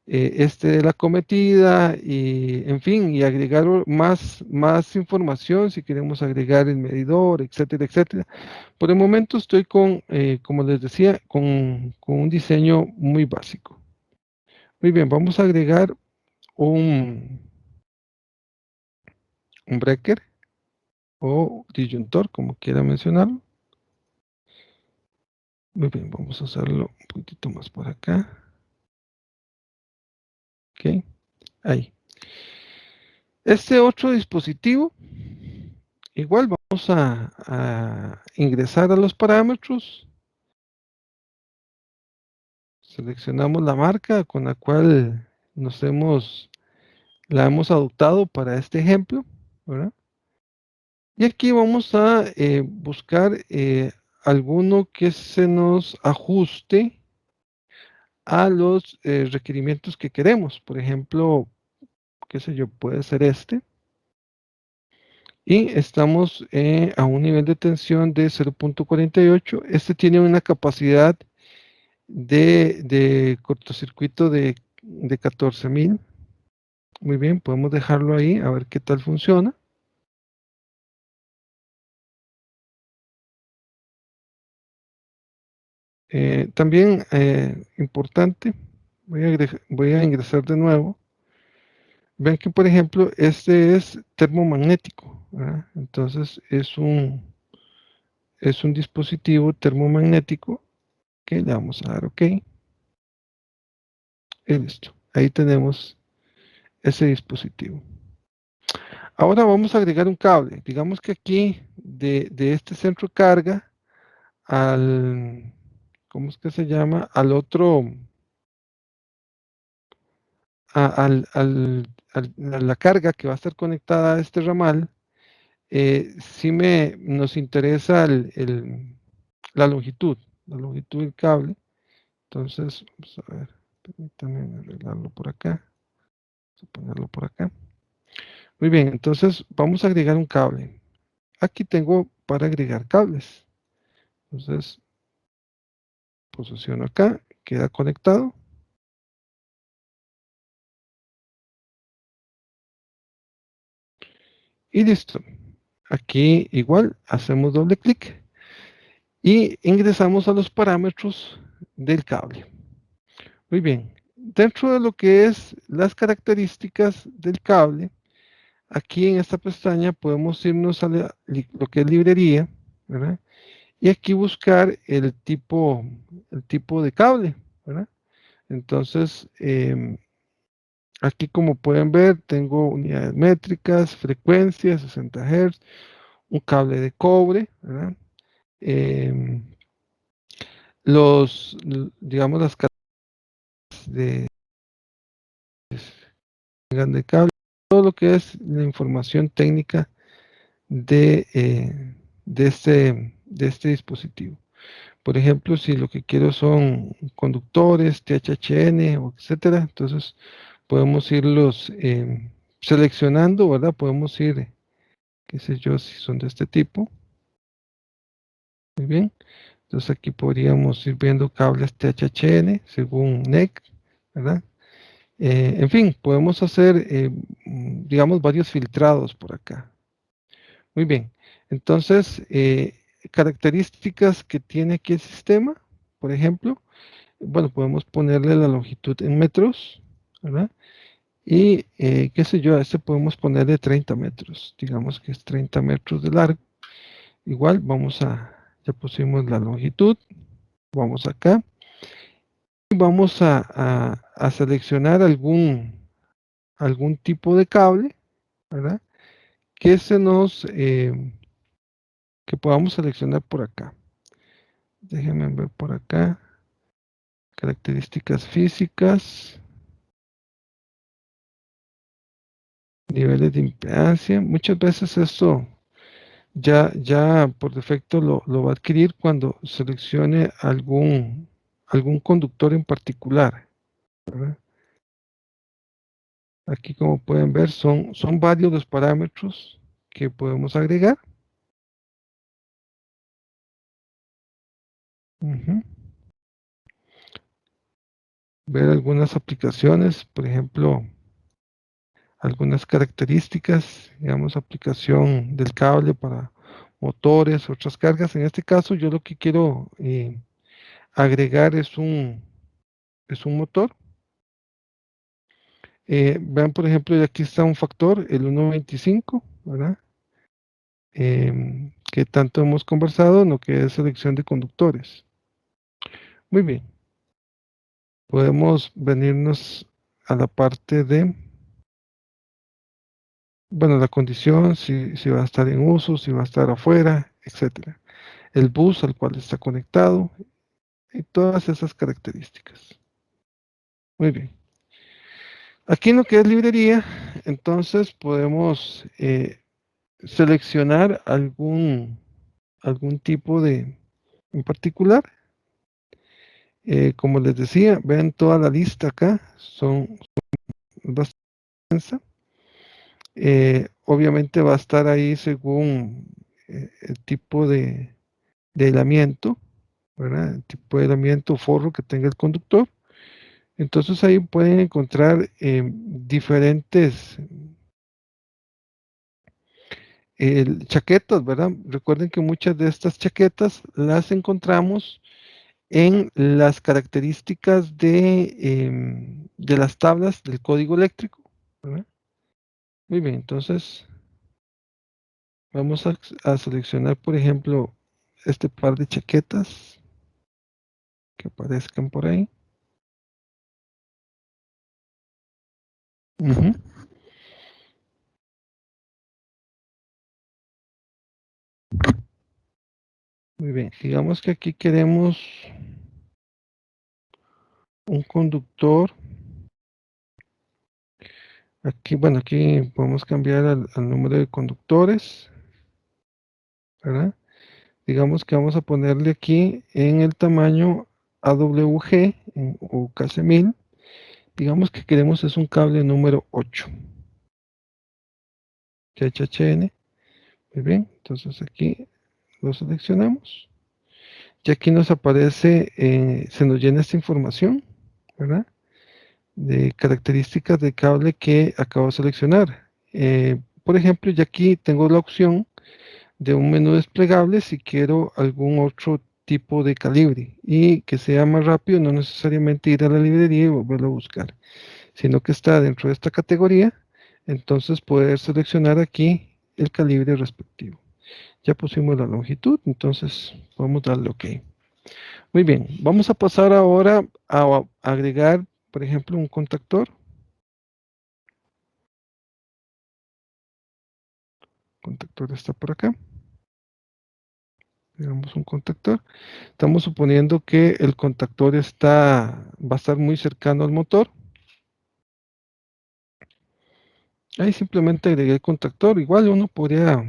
este de la cometida y, en fin, y agregar más información si queremos agregar el medidor, etcétera, etcétera. Por el momento estoy con, como les decía, con un diseño muy básico. Muy bien, vamos a agregar un, un breaker o disyuntor, como quiera mencionarlo. Muy bien, vamos a hacerlo un poquitito más por acá. Ok, ahí. Este otro dispositivo, igual vamos a ingresar a los parámetros. Seleccionamos la marca con la cual la hemos adoptado para este ejemplo, ¿verdad? Y aquí vamos a buscar alguno que se nos ajuste a los requerimientos que queremos. Por ejemplo, qué sé yo, puede ser este. Y estamos a un nivel de tensión de 0.48. Este tiene una capacidad de cortocircuito de 14.000. Muy bien, podemos dejarlo ahí a ver qué tal funciona. También importante, voy a ingresar de nuevo. Ven que, por ejemplo, este es termomagnético, ¿verdad? Entonces es un dispositivo termomagnético que le vamos a dar OK. Y listo. Ahí tenemos ese dispositivo. Ahora vamos a agregar un cable. Digamos que aquí de este centro de carga ¿cómo es que se llama? Al otro, a la carga que va a estar conectada a este ramal, sí nos interesa la longitud del cable. Entonces, vamos a ver, permítanme arreglarlo por acá, vamos a ponerlo por acá. Muy bien, entonces vamos a agregar un cable. Aquí tengo para agregar cables. Entonces, posiciono acá, queda conectado. Y listo. Aquí igual hacemos doble clic y ingresamos a los parámetros del cable. Muy bien. Dentro de lo que es las características del cable, aquí en esta pestaña podemos irnos a lo que es librería, ¿verdad? y aquí buscar el tipo de cable, ¿verdad? Entonces, aquí como pueden ver, tengo unidades métricas, frecuencias, 60 Hz, un cable de cobre, ¿verdad? Em, digamos, las cargas de, de cable, todo lo que es la información técnica de este dispositivo. Por ejemplo, si lo que quiero son conductores, THN, o etcétera, entonces podemos irlos seleccionando, ¿verdad? Podemos ir, qué sé yo, si son de este tipo. Muy bien. Entonces aquí podríamos ir viendo cables THN según NEC, ¿verdad? En fin, podemos hacer, digamos, varios filtrados por acá. Muy bien. Entonces, características que tiene aquí el sistema, por ejemplo, bueno, podemos ponerle la longitud en metros, ¿verdad? Y, qué sé yo, a este podemos ponerle 30 metros, digamos que es 30 metros de largo. Igual, ya pusimos la longitud, vamos acá, y vamos a seleccionar algún tipo de cable, ¿verdad? Que que podamos seleccionar por acá. Déjenme ver por acá. Características físicas, niveles de impedancia. Muchas veces esto ya por defecto lo va a adquirir cuando seleccione algún conductor en particular, ¿verdad? Aquí, como pueden ver, son varios los parámetros que podemos agregar. Ujú. Ver algunas aplicaciones, por ejemplo, algunas características, digamos, aplicación del cable para motores, otras cargas. En este caso, yo lo que quiero agregar es un motor. Vean, por ejemplo, y aquí está un factor, el 1.25, ¿verdad? Que tanto hemos conversado en lo que es selección de conductores. Muy bien, podemos venirnos a la parte de, bueno, la condición, si va a estar en uso, si va a estar afuera, etcétera. El bus al cual está conectado y todas esas características. Muy bien. Aquí en lo que es librería, entonces podemos seleccionar algún tipo en particular. Como les decía, ven toda la lista acá, son bastante extensa. Obviamente va a estar ahí según el tipo de aislamiento, ¿verdad? El tipo de aislamiento o forro que tenga el conductor. Entonces ahí pueden encontrar diferentes chaquetas, ¿verdad? Recuerden que muchas de estas chaquetas las encontramos en las características de las tablas del código eléctrico, ¿verdad? Muy bien, entonces vamos a seleccionar, por ejemplo, este par de chaquetas que aparezcan por ahí. Ujú. Muy bien, digamos que aquí queremos un conductor. Aquí, bueno, aquí podemos cambiar al número de conductores, ¿verdad? Digamos que vamos a ponerle aquí en el tamaño AWG o KC1000. Digamos que queremos es un cable número 8, HHN. Muy bien, entonces aquí lo seleccionamos. Y aquí nos aparece, se nos llena esta información, ¿verdad? De características de cable que acabo de seleccionar. Por ejemplo, ya aquí tengo la opción de un menú desplegable si quiero algún otro tipo de calibre y que sea más rápido, no necesariamente ir a la librería y volverlo a buscar, sino que está dentro de esta categoría, entonces poder seleccionar aquí el calibre respectivo. Ya pusimos la longitud, entonces podemos darle OK. Muy bien, vamos a pasar ahora a agregar, por ejemplo, un contactor. El contactor está por acá. Digamos un contactor. Estamos suponiendo que el contactor va a estar muy cercano al motor. Ahí simplemente agregué el contactor. Igual uno podría,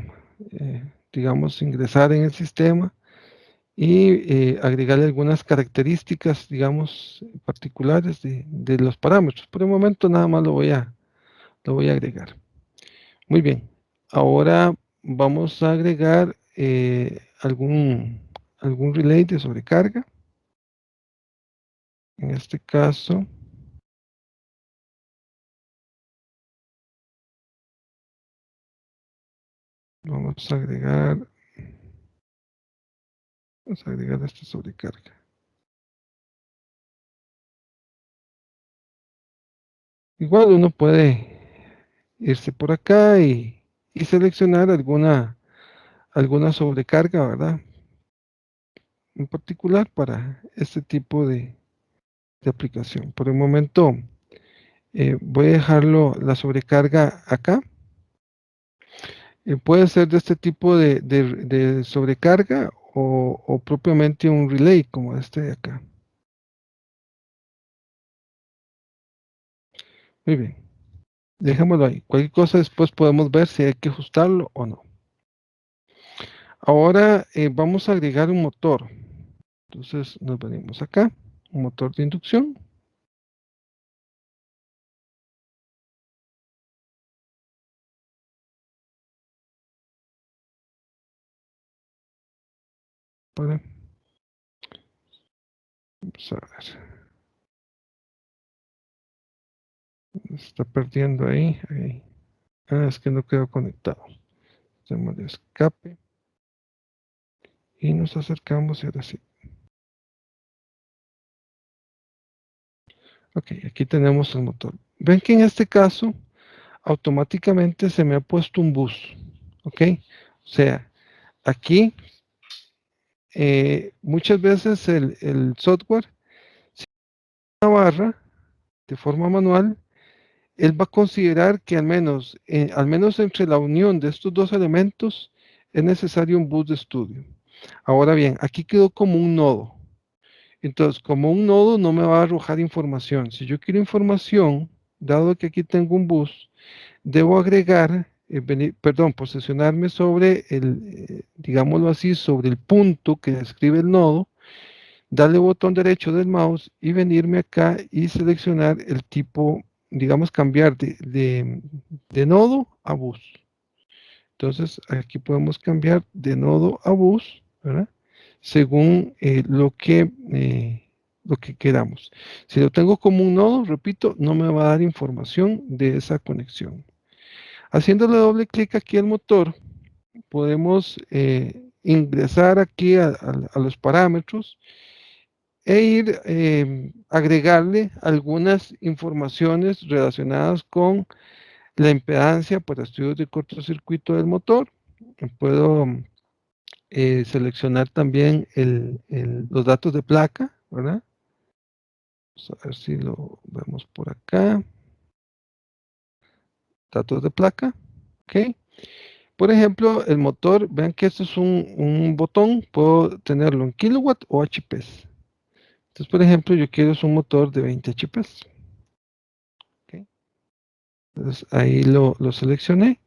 digamos, ingresar en el sistema y agregarle algunas características, digamos, particulares de los parámetros. Por el momento nada más lo voy a agregar. Muy bien. Ahora vamos a agregar algún relay de sobrecarga. En este caso, vamos a agregar esta sobrecarga. Igual uno puede irse por acá y seleccionar alguna sobrecarga, ¿verdad? En particular para este tipo de aplicación. Por el momento voy a dejarlo la sobrecarga acá. Puede ser de este tipo de sobrecarga o propiamente un relay como este de acá. Muy bien, dejémoslo ahí. Cualquier cosa después podemos ver si hay que ajustarlo o no. Ahora vamos a agregar un motor. Entonces nos venimos acá, un motor de inducción. Vamos a ver. Se está perdiendo ahí. Ah, es que no quedó conectado. Hacemos de escape y nos acercamos y ahora sí. Ok, aquí tenemos el motor. Ven que en este caso automáticamente se me ha puesto un bus. Ok, o sea, aquí muchas veces el software, si una barra de forma manual, él va a considerar que al menos entre la unión de estos dos elementos es necesario un bus de estudio. Ahora bien, aquí quedó como un nodo. Entonces, como un nodo no me va a arrojar información. Si yo quiero información, dado que aquí tengo un bus, debo agregar, posicionarme sobre digámoslo así, sobre el punto que describe el nodo, darle botón derecho del mouse y venirme acá y seleccionar el tipo, digamos, cambiar de nodo a bus. Entonces, aquí podemos cambiar de nodo a bus, ¿verdad? Según lo que queramos. Si lo tengo como un nodo, repito, no me va a dar información de esa conexión. Haciéndole doble clic aquí al motor, podemos ingresar aquí a los parámetros e ir agregarle algunas informaciones relacionadas con la impedancia para estudios de cortocircuito del motor. Puedo seleccionar también los datos de placa, ¿verdad? Vamos a ver si lo vemos por acá. Datos de placa, ¿ok? Por ejemplo, el motor, vean que esto es un botón, puedo tenerlo en kilowatt o HPs. Entonces, por ejemplo, yo quiero un motor de 20 HPs. ¿Ok? Entonces, ahí lo seleccioné.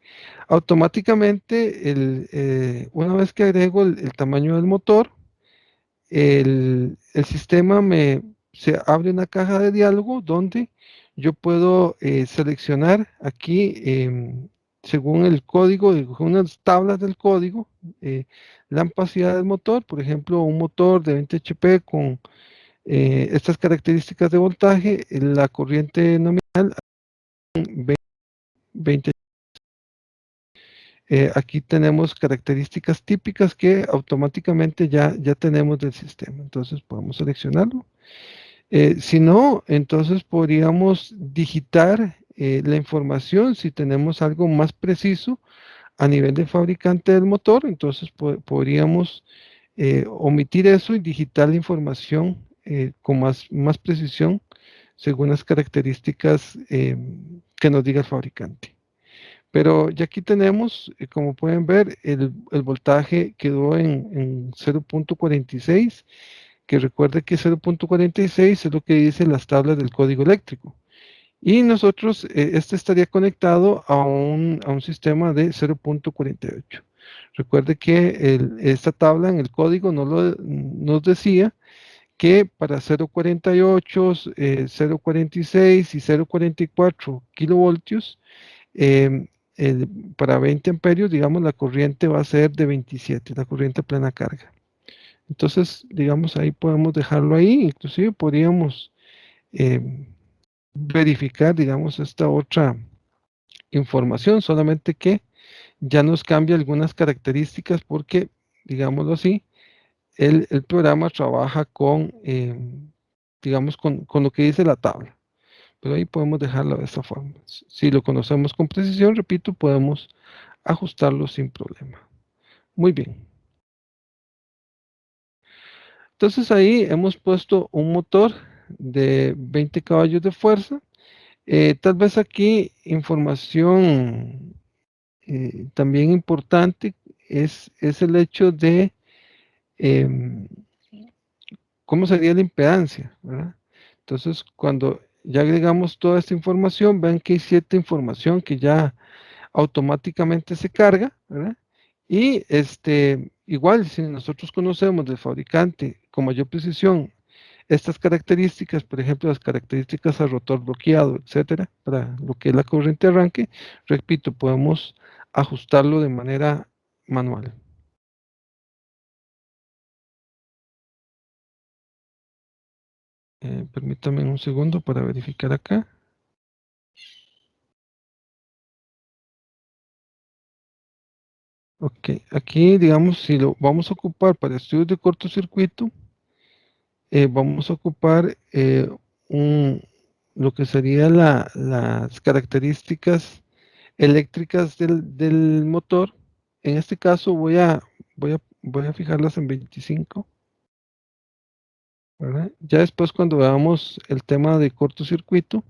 Automáticamente, una vez que agrego el tamaño del motor, el sistema se abre una caja de diálogo donde yo puedo seleccionar aquí, según el código, según unas tablas del código, la capacidad del motor. Por ejemplo, un motor de 20 HP con estas características de voltaje, la corriente nominal 20. Aquí tenemos características típicas que automáticamente ya tenemos del sistema. Entonces podemos seleccionarlo. Si no, entonces podríamos digitar la información si tenemos algo más preciso a nivel de fabricante del motor, entonces podríamos omitir eso y digitar la información con más precisión según las características que nos diga el fabricante. Pero ya aquí tenemos, como pueden ver, el voltaje quedó en 0.46, que recuerde que 0.46 es lo que dice las tablas del código eléctrico. Y nosotros, este estaría conectado a un sistema de 0.48. Recuerde que esta tabla en el código nos decía que para 0.48, 0.46 y 0.44 kilovoltios, em, para 20 amperios, digamos, la corriente va a ser de 27, la corriente a plena carga. Entonces, digamos, ahí podemos dejarlo ahí, inclusive podríamos em, verificar, digamos, esta otra información, solamente que ya nos cambia algunas características porque, digámoslo así, el programa trabaja con, digamos, con lo que dice la tabla. Pero ahí podemos dejarlo de esta forma. Si lo conocemos con precisión, repito, podemos ajustarlo sin problema. Muy bien. Entonces ahí hemos puesto un motor de 20 caballos de fuerza. Tal vez aquí información también importante es el hecho de em, cómo sería la impedancia, ¿verdad? Entonces, cuando ya agregamos toda esta información, ven que hay cierta información que ya automáticamente se carga, ¿verdad? Y igual, si nosotros conocemos del fabricante con mayor precisión estas características, por ejemplo, las características al rotor bloqueado, etcétera, para lo que es la corriente de arranque, repito, podemos ajustarlo de manera manual. Permítame un segundo para verificar acá. Ok, aquí, digamos, si lo vamos a ocupar para estudios de cortocircuito, vamos a ocupar un, lo que sería las características eléctricas del motor. En este caso voy a fijarlas en 25, ¿verdad? Ya después cuando veamos el tema de cortocircuito,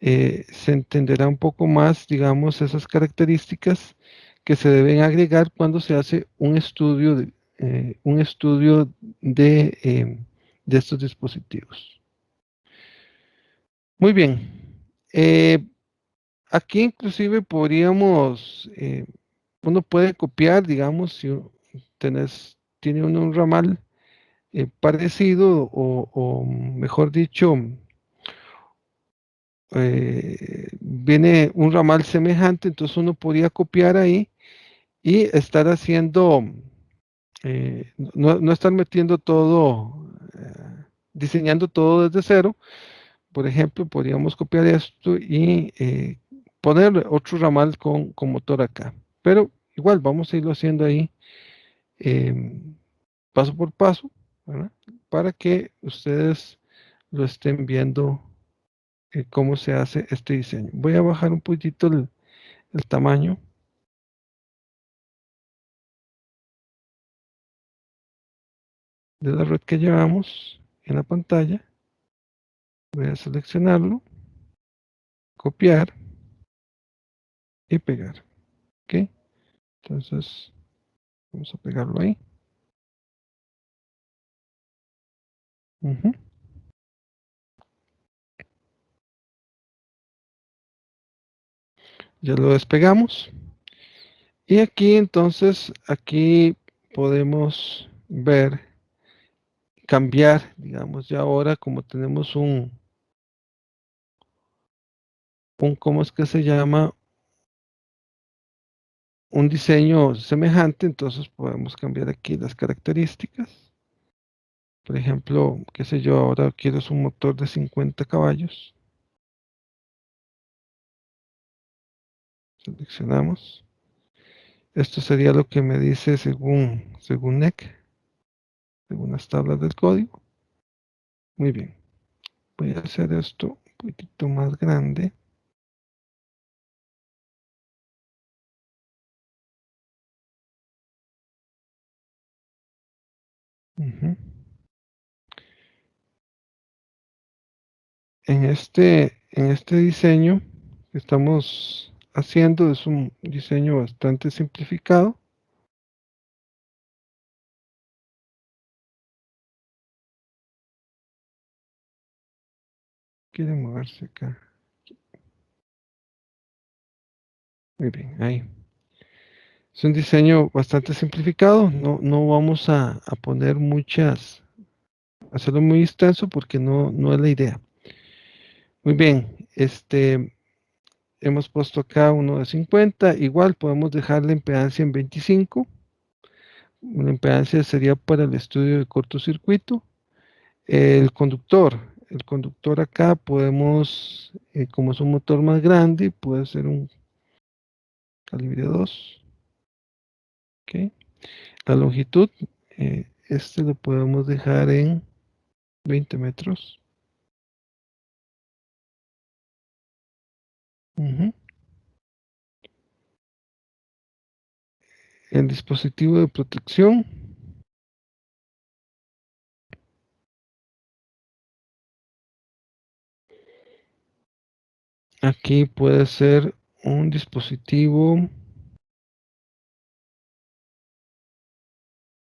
se entenderá un poco más, digamos, esas características que se deben agregar cuando se hace un estudio de estos dispositivos. Muy bien. Aquí inclusive podríamos, uno puede copiar, digamos, si tiene uno un ramal parecido o mejor dicho, viene un ramal semejante, entonces uno podría copiar ahí y estar haciendo, no estar metiendo todo, diseñando todo desde cero. Por ejemplo, podríamos copiar esto y poner otro ramal con motor acá. Pero igual vamos a irlo haciendo ahí em, paso por paso, ¿verdad? Para que ustedes lo estén viendo cómo se hace este diseño. Voy a bajar un poquito el tamaño de la red que llevamos en la pantalla. Voy a seleccionarlo, copiar y pegar. ¿Ok? Entonces, vamos a pegarlo ahí. Ujú. Ya lo despegamos. Y aquí entonces, aquí podemos ver, cambiar, digamos, ya ahora como tenemos ¿cómo es que se llama? Un diseño semejante, entonces podemos cambiar aquí las características. Por ejemplo, qué sé yo, ahora quiero es un motor de 50 caballos. Seleccionamos. Esto sería lo que me dice según NEC, según las tablas del código. Muy bien. Voy a hacer esto un poquito más grande. Ujú. En este diseño que estamos haciendo es un diseño bastante simplificado. Quiere moverse acá. Muy bien, ahí. Es un diseño bastante simplificado. No vamos a poner hacerlo muy extenso porque no es la idea. Muy bien, hemos puesto acá uno de 50. Igual podemos dejar la impedancia en 25. Una impedancia sería para el estudio de cortocircuito. El conductor acá podemos, como es un motor más grande, puede ser un calibre 2. ¿Ok? La longitud, lo podemos dejar en 20 metros. Ujú. El dispositivo de protección, aquí puede ser un dispositivo,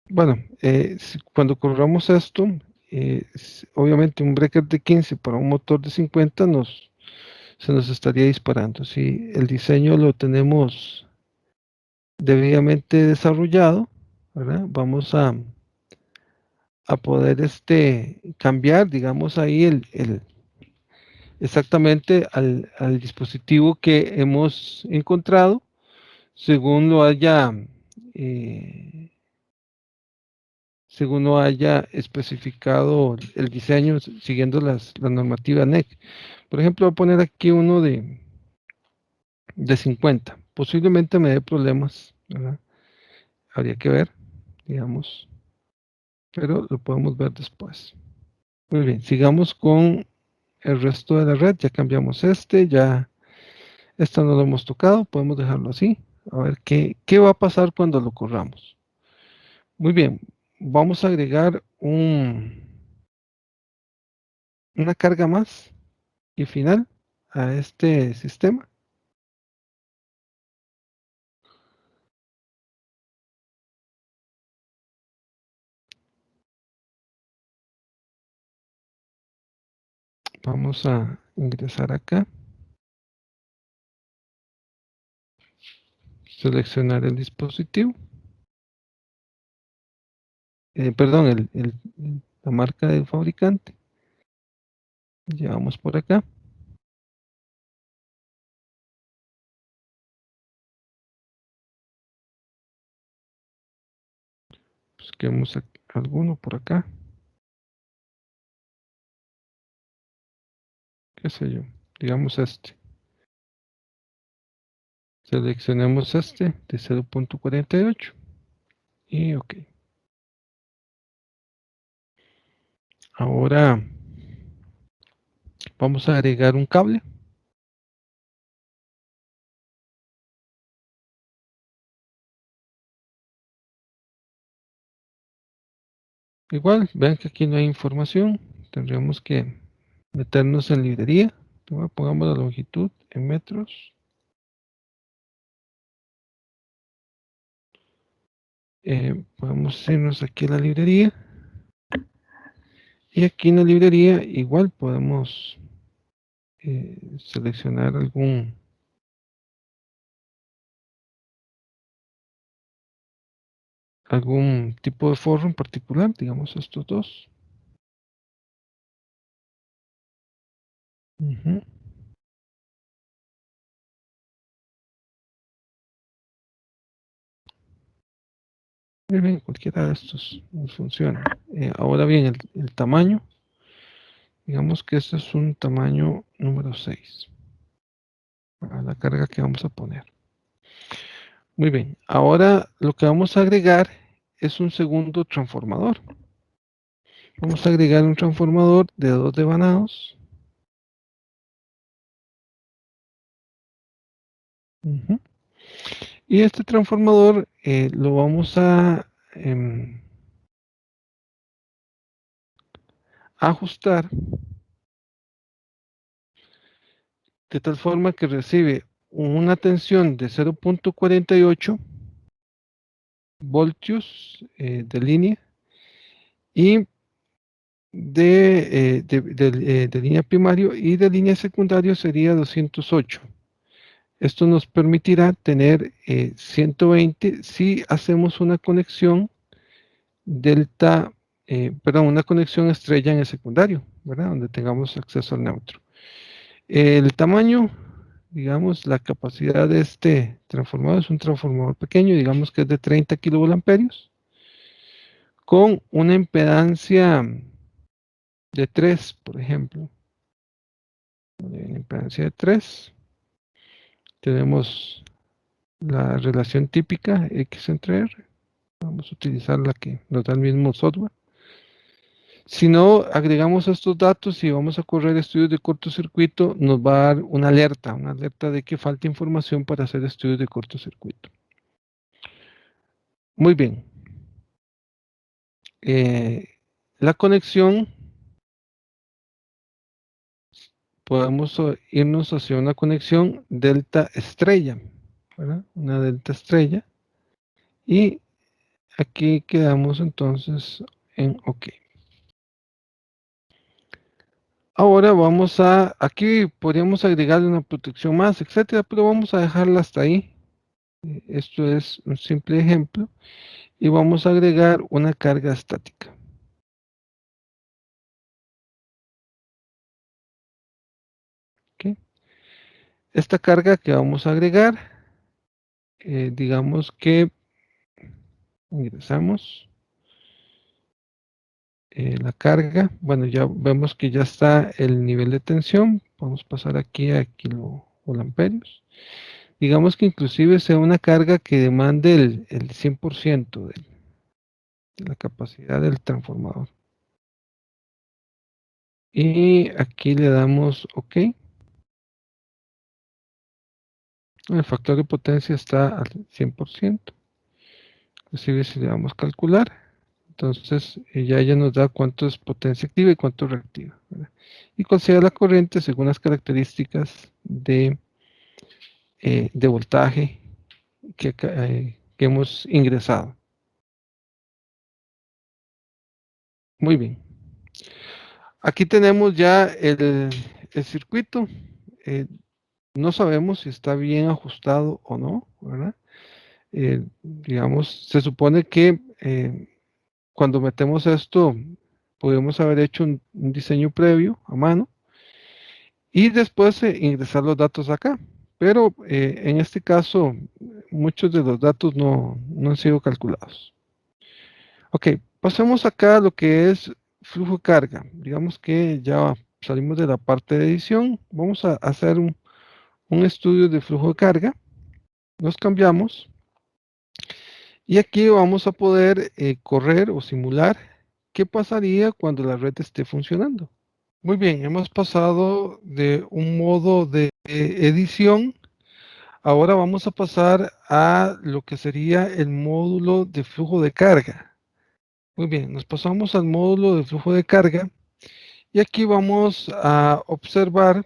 bueno, cuando corramos esto, obviamente un breaker de 15 para un motor de 50 se nos estaría disparando. Si el diseño lo tenemos debidamente desarrollado, ¿verdad? Vamos a poder cambiar, digamos, ahí exactamente al dispositivo que hemos encontrado, según eh, lo haya especificado el diseño, siguiendo la normativa NEC. Por ejemplo, voy a poner aquí uno de 50. Posiblemente me dé problemas, ¿verdad? Habría que ver, digamos, pero lo podemos ver después. Muy bien, sigamos con el resto de la red. Ya cambiamos ya esto no lo hemos tocado, podemos dejarlo así. A ver qué va a pasar cuando lo corramos. Muy bien, vamos a agregar una carga más y final a este sistema. Vamos a ingresar acá, seleccionar el dispositivo, perdón, la marca del fabricante. Llevamos por acá, busquemos alguno por acá, qué sé yo, digamos seleccionemos de 0.48 y ok. Ahora vamos a agregar un cable. Igual, vean que aquí no hay información. Tendríamos que meternos en librería. Pongamos la longitud en metros. Podemos irnos aquí a la librería. Y aquí en la librería igual podemos seleccionar algún tipo de forro en particular. Digamos estos dos. Ujú. Muy bien, cualquiera de estos nos funciona. Ahora bien, el tamaño. Digamos que este es un tamaño número 6 para la carga que vamos a poner. Muy bien, ahora lo que vamos a agregar es un segundo transformador. Vamos a agregar un transformador de 2 devanados. Ujú. Y este transformador lo vamos ajustar de tal forma que recibe una tensión de 0.48 voltios de línea y de línea primario, y de línea secundario sería 208. Esto nos permitirá tener 120 si hacemos una conexión delta, perdón, una conexión estrella en el secundario, ¿verdad? Donde tengamos acceso al neutro. El tamaño, digamos, la capacidad de este transformador es un transformador pequeño, digamos que es de 30 kilovoltamperios, con una impedancia de 3, por ejemplo. Una impedancia de 3. Tenemos la relación típica X entre R. Vamos a utilizar la que nos da el mismo software. Si no agregamos estos datos y vamos a correr estudios de cortocircuito, nos va a dar una alerta de que falta información para hacer estudios de cortocircuito. Muy bien. La conexión, podemos irnos hacia una conexión delta estrella, ¿verdad? Una delta estrella. Y aquí quedamos entonces en OK. Ahora vamos aquí podríamos agregarle una protección más, etcétera, pero vamos a dejarla hasta ahí. Esto es un simple ejemplo. Y vamos a agregar una carga estática. ¿Ok? Esta carga que vamos a agregar, digamos que ingresamos la carga. Bueno, ya vemos que ya está el nivel de tensión. Vamos a pasar aquí a kilovoltamperios. Digamos que inclusive sea una carga que demande el 100% de la capacidad del transformador. Y aquí le damos OK. El factor de potencia está al 100%. Inclusive si le damos calcular, entonces ya nos da cuánto es potencia activa y cuánto reactiva, ¿verdad? Y cuál sea la corriente según las características de voltaje que hemos ingresado. Muy bien. Aquí tenemos ya el circuito. No sabemos si está bien ajustado o no, ¿verdad? Digamos, se supone que cuando metemos esto, podemos haber hecho un diseño previo a mano y después ingresar los datos acá. Pero en este caso, muchos de los datos no han sido calculados. Ok, pasemos acá a lo que es flujo de carga. Digamos que ya salimos de la parte de edición. Vamos a hacer un estudio de flujo de carga. Nos cambiamos y aquí vamos a poder correr o simular qué pasaría cuando la red esté funcionando. Muy bien, hemos pasado de un modo de edición. Ahora vamos a pasar a lo que sería el módulo de flujo de carga. Muy bien, nos pasamos al módulo de flujo de carga y aquí vamos a observar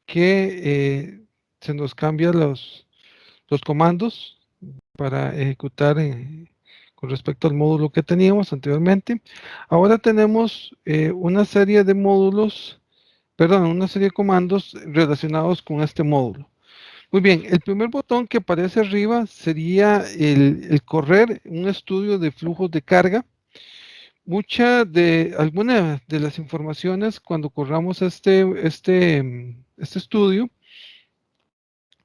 que se nos cambian los comandos para ejecutar con respecto al módulo que teníamos anteriormente. Ahora tenemos una serie de módulos, perdón, una serie de comandos relacionados con este módulo. Muy bien, el primer botón que aparece arriba sería el correr un estudio de flujos de carga. Algunas de las informaciones cuando corramos este estudio,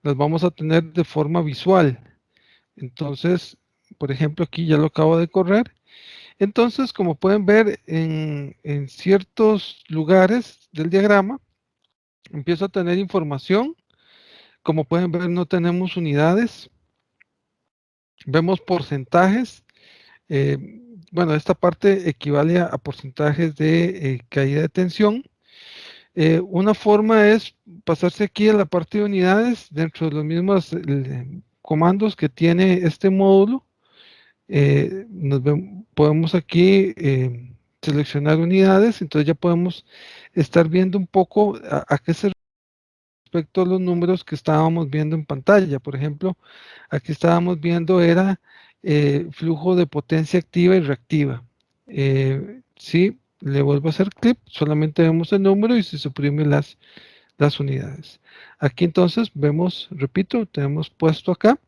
las vamos a tener de forma visual. Entonces, por ejemplo, aquí ya lo acabo de correr. Entonces, como pueden ver en ciertos lugares del diagrama, empiezo a tener información. Como pueden ver, no tenemos unidades. Vemos porcentajes. eh, bueno, esta parte equivale a porcentajes de caída de tensión. Una forma es pasarse aquí a la parte de unidades dentro de los mismos comandos que tiene este módulo. Podemos aquí seleccionar unidades, entonces ya podemos estar viendo un poco a qué se respecto a los números que estábamos viendo en pantalla. Por ejemplo, aquí estábamos viendo era flujo de potencia activa y reactiva. Si le vuelvo a hacer clic, solamente vemos el número y se suprimen las unidades. Aquí entonces vemos, repito, tenemos puesto acá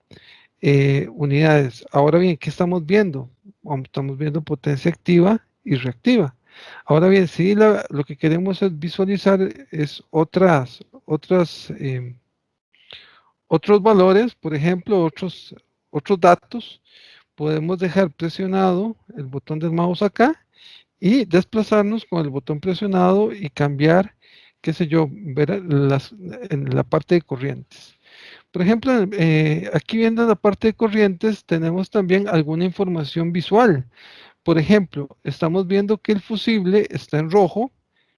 unidades. Ahora bien, ¿qué estamos viendo? Estamos viendo potencia activa y reactiva. Ahora bien, si lo que queremos es visualizar es otros valores, por ejemplo, otros datos, podemos dejar presionado el botón del mouse acá y desplazarnos con el botón presionado y cambiar, qué sé yo, ver en la parte de corrientes. Por ejemplo, aquí viendo la parte de corrientes tenemos también alguna información visual. Por ejemplo, estamos viendo que el fusible está en rojo,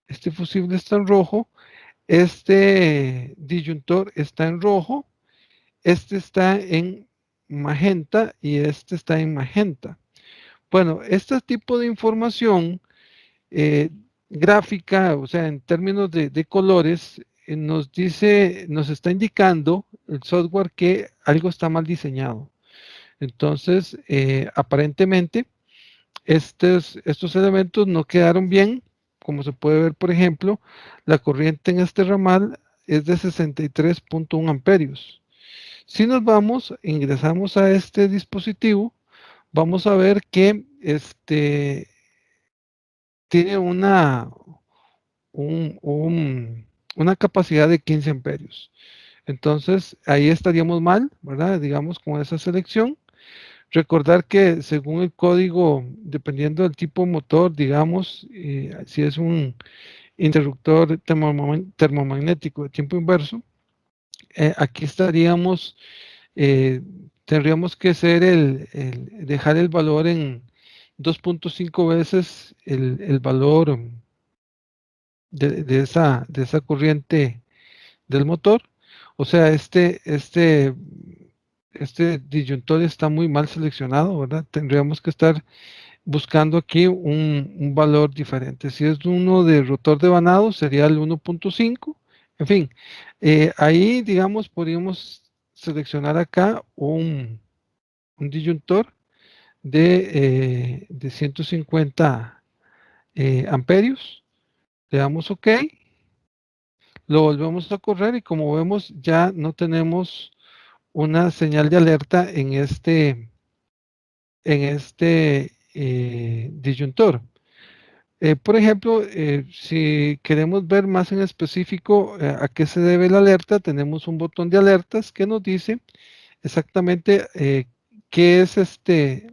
este fusible está en rojo, este disyuntor está en rojo, este está en magenta y este está en magenta. Bueno, este tipo de información eh, gráfica, o sea, en términos de colores, nos está indicando el software que algo está mal diseñado. Entonces, aparentemente, estos elementos no quedaron bien. Como se puede ver, por ejemplo, la corriente en este ramal es de 63.1 amperios. Si nos vamos, ingresamos a este dispositivo, vamos a ver que tiene una capacidad de 15 amperios. Entonces, ahí estaríamos mal, ¿verdad? Digamos, con esa selección. Recordar que según el código, dependiendo del tipo de motor, digamos, si es un interruptor termomagnético de tiempo inverso, aquí estaríamos, eh, tendríamos que ser dejar el valor en 2.5 veces el valor de esa corriente del motor. O sea, este disyuntor está muy mal seleccionado, ¿verdad? Tendríamos que estar buscando aquí un valor diferente. Si es uno de rotor de vanado, sería el 1.5. En fin, ahí, digamos, podríamos seleccionar acá un disyuntor de 150 amperios. Le damos OK. Lo volvemos a correr y como vemos ya no tenemos una señal de alerta en este disyuntor. Por ejemplo, si queremos ver más en específico a qué se debe la alerta, tenemos un botón de alertas que nos dice exactamente qué es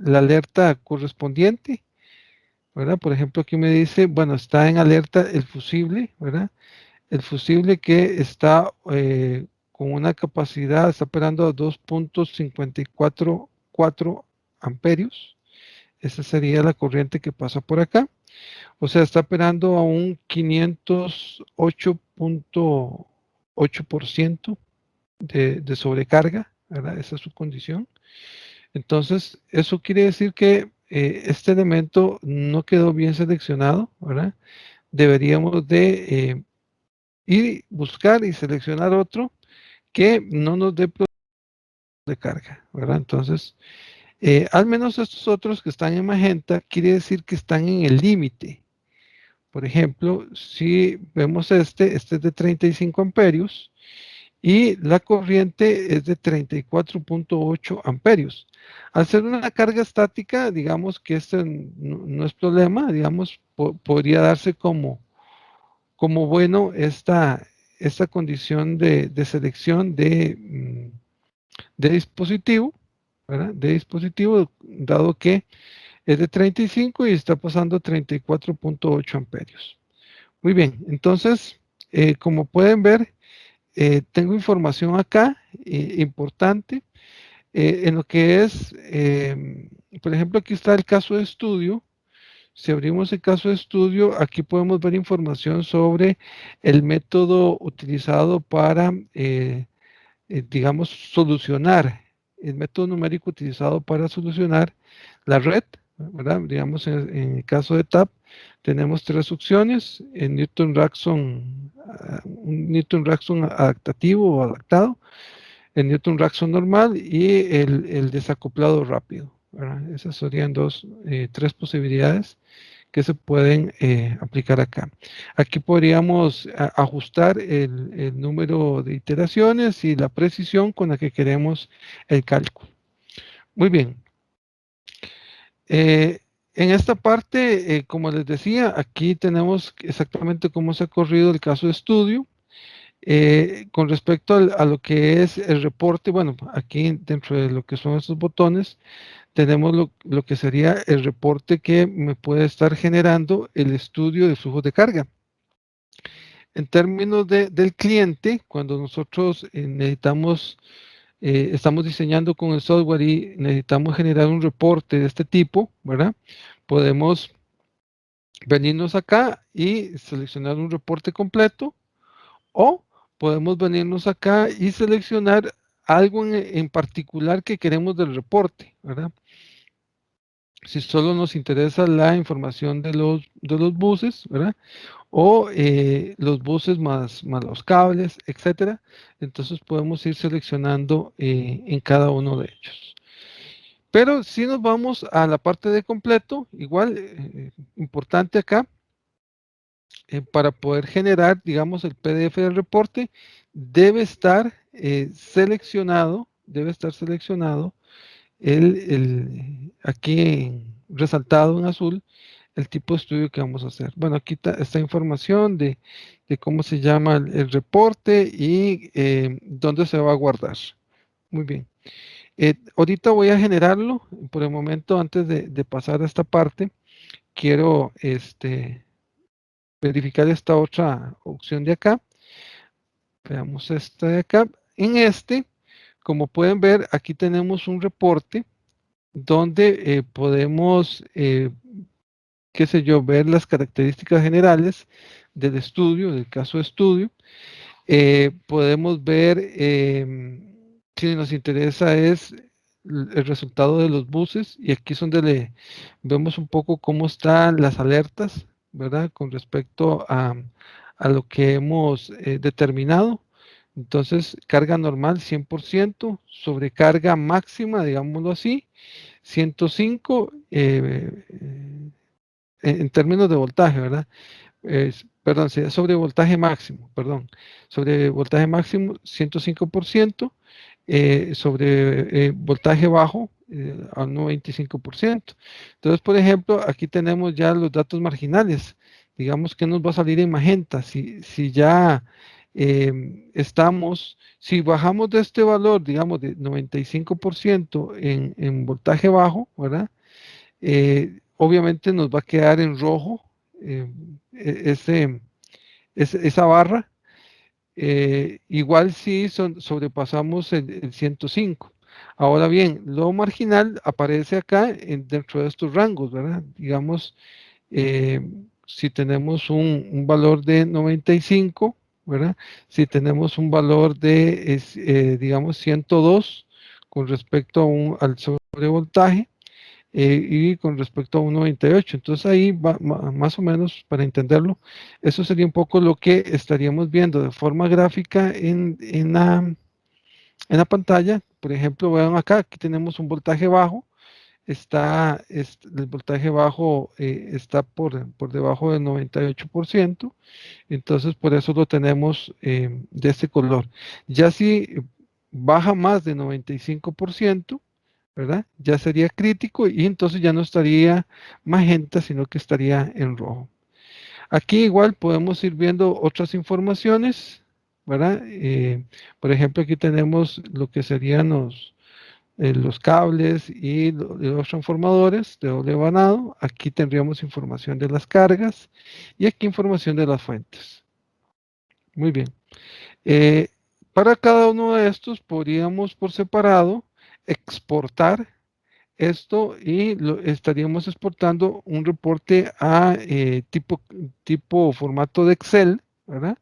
la alerta correspondiente, ¿verdad? Por ejemplo, aquí me dice, bueno, está en alerta el fusible, ¿verdad? El fusible que está con una capacidad, está operando a 2.544 amperios. Esa sería la corriente que pasa por acá. O sea, está operando a un 508.8% de sobrecarga, ¿verdad? Esa es su condición. Entonces, eso quiere decir que este elemento no quedó bien seleccionado, ¿verdad? Deberíamos de ir, buscar y seleccionar otro que no nos dé problemas de carga, ¿verdad? Entonces, al menos estos otros que están en magenta, quiere decir que están en el límite. Por ejemplo, si vemos este es de 35 amperios y la corriente es de 34.8 amperios. Al ser una carga estática, digamos que este no es problema, digamos, podría darse como bueno esta condición de selección de dispositivo, ¿verdad? De dispositivo, dado que es de 35 y está pasando a 34.8 amperios. Muy bien, entonces, como pueden ver, tengo información acá importante en lo que es, por ejemplo, aquí está el caso de estudio. Si abrimos el caso de estudio, aquí podemos ver información sobre el método utilizado para, digamos, el método numérico utilizado para solucionar la red, ¿verdad? Digamos, en el caso de TAP, tenemos tres opciones, el Newton-Raphson, un Newton-Raphson adaptativo o adaptado, el Newton-Raphson normal y el desacoplado rápido, ¿verdad? Esas serían tres posibilidades que se pueden aplicar acá. Aquí podríamos ajustar el número de iteraciones y la precisión con la que queremos el cálculo. Muy bien. Eh, en esta parte, como les decía, aquí tenemos exactamente cómo se ha corrido el caso de estudio. Con respecto a lo que es el reporte, bueno, aquí dentro de lo que son estos botones, tenemos lo que sería el reporte que me puede estar generando el estudio de flujo de carga. En términos del cliente, cuando nosotros necesitamos, estamos diseñando con el software y necesitamos generar un reporte de este tipo, ¿verdad? Podemos venirnos acá y seleccionar un reporte completo o podemos venirnos acá y seleccionar algo en particular que queremos del reporte, ¿verdad? Si solo nos interesa la información de los buses, ¿verdad? O los buses más los cables, etcétera. Entonces podemos ir seleccionando en cada uno de ellos. Pero si nos vamos a la parte de completo, igual importante acá, para poder generar, digamos, el PDF del reporte, debe estar seleccionado aquí resaltado en azul, el tipo de estudio que vamos a hacer. Bueno, aquí está esta información de cómo se llama el reporte y dónde se va a guardar. Muy bien. Ahorita voy a generarlo. Por el momento, antes de pasar a esta parte, quiero verificar esta otra opción de acá. Veamos esta de acá. En como pueden ver, aquí tenemos un reporte donde podemos, qué sé yo, ver las características generales del estudio, del caso de estudio. Podemos ver, si nos interesa es el resultado de los buses y aquí es donde vemos un poco cómo están las alertas, ¿verdad? Con respecto a lo que hemos determinado. Entonces, carga normal 100%, sobrecarga máxima, digámoslo así, 105 en términos de voltaje, ¿verdad? Perdón, sería sobre voltaje máximo, perdón, sobre voltaje máximo 105%, sobre voltaje bajo a un 95%. Entonces, por ejemplo, aquí tenemos ya los datos marginales. Digamos que nos va a salir en magenta. Si ya si bajamos de este valor, digamos, de 95% en voltaje bajo, ¿verdad? Obviamente nos va a quedar en rojo eh, esa barra, igual si sobrepasamos el 105. Ahora bien, lo marginal aparece acá dentro de estos rangos, ¿verdad? Digamos, eh, si tenemos un valor de 95, ¿verdad? Si tenemos un valor de, digamos, 102 con respecto al sobrevoltaje, y con respecto a 1.98. Entonces ahí va, más o menos para entenderlo, eso sería un poco lo que estaríamos viendo de forma gráfica en la pantalla. Por ejemplo, vean acá, aquí tenemos un voltaje bajo, el voltaje bajo está por debajo del 98%, entonces por eso lo tenemos de este color. Ya si baja más de 95%, ¿verdad? Ya sería crítico y entonces ya no estaría magenta, sino que estaría en rojo. Aquí igual podemos ir viendo otras informaciones, ¿verdad? Por ejemplo, aquí tenemos lo que serían los cables y los transformadores de doble vanado. Aquí tendríamos información de las cargas y aquí información de las fuentes. Muy bien. Eh, para cada uno de estos podríamos por separado exportar esto y estaríamos exportando un reporte a tipo formato de Excel, ¿verdad?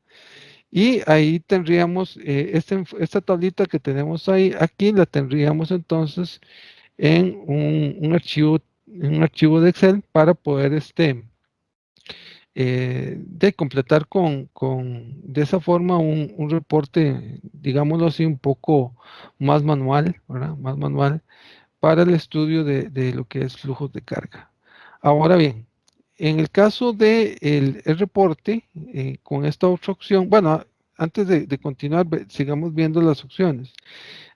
Y ahí tendríamos esta tablita que tenemos ahí, aquí la tendríamos entonces en un archivo en un archivo de Excel para poder de completar de esa forma un reporte, digámoslo así, un poco más manual, ¿verdad? Más manual para el estudio de lo que es flujos de carga. Ahora bien, en el caso de el reporte, con esta otra opción, bueno, antes de continuar, sigamos viendo las opciones.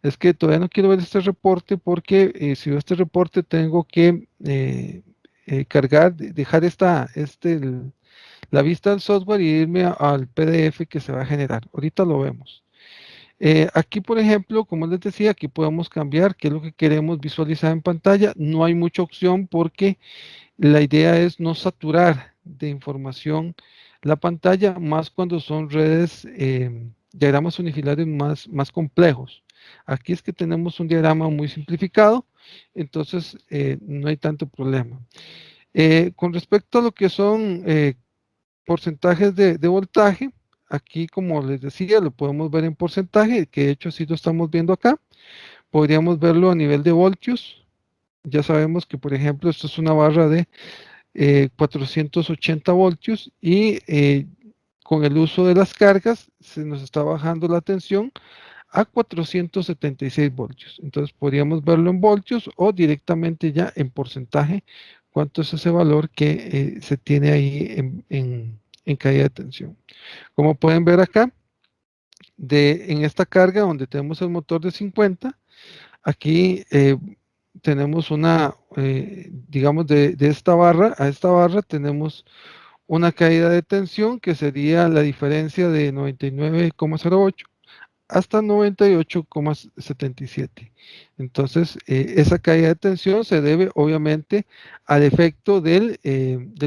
Es que todavía no quiero ver este reporte porque si veo este reporte tengo que cargar, dejar la vista del software y irme al PDF que se va a generar. Ahorita lo vemos. Aquí, por ejemplo, como les decía, aquí podemos cambiar qué es lo que queremos visualizar en pantalla. No hay mucha opción porque la idea es no saturar de información la pantalla, más cuando son redes, diagramas unifilares más complejos. Aquí es que tenemos un diagrama muy simplificado, entonces no hay tanto problema. Con respecto a lo que son porcentajes de voltaje, aquí como les decía, lo podemos ver en porcentaje, que de hecho así lo estamos viendo acá. Podríamos verlo a nivel de voltios. Ya sabemos que, por ejemplo, esto es una barra de 480 voltios y con el uso de las cargas se nos está bajando la tensión a 476 voltios. Entonces podríamos verlo en voltios o directamente ya en porcentaje, cuánto es ese valor que se tiene ahí en caída de tensión. Como pueden ver acá, en esta carga donde tenemos el motor de 50, aquí tenemos digamos, de esta barra a esta barra tenemos una caída de tensión que sería la diferencia de 99,08 hasta 98,77. Entonces, esa caída de tensión se debe obviamente al efecto del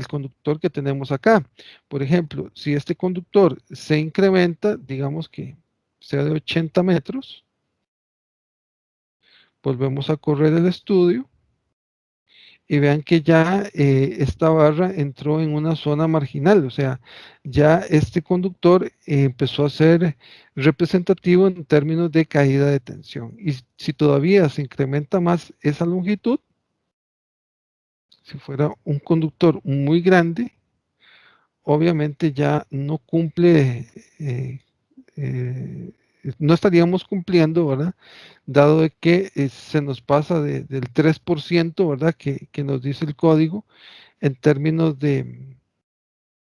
conductor que tenemos acá. Por ejemplo, si este conductor se incrementa, digamos que sea de 80 metros, volvemos a correr el estudio y vean que ya esta barra entró en una zona marginal, o sea, ya este conductor empezó a ser representativo en términos de caída de tensión. Y si todavía se incrementa más esa longitud, si fuera un conductor muy grande, obviamente ya no cumple, eh, no estaríamos cumpliendo, ¿verdad? Dado de que se nos pasa del 3%, ¿verdad? Que nos dice el código en términos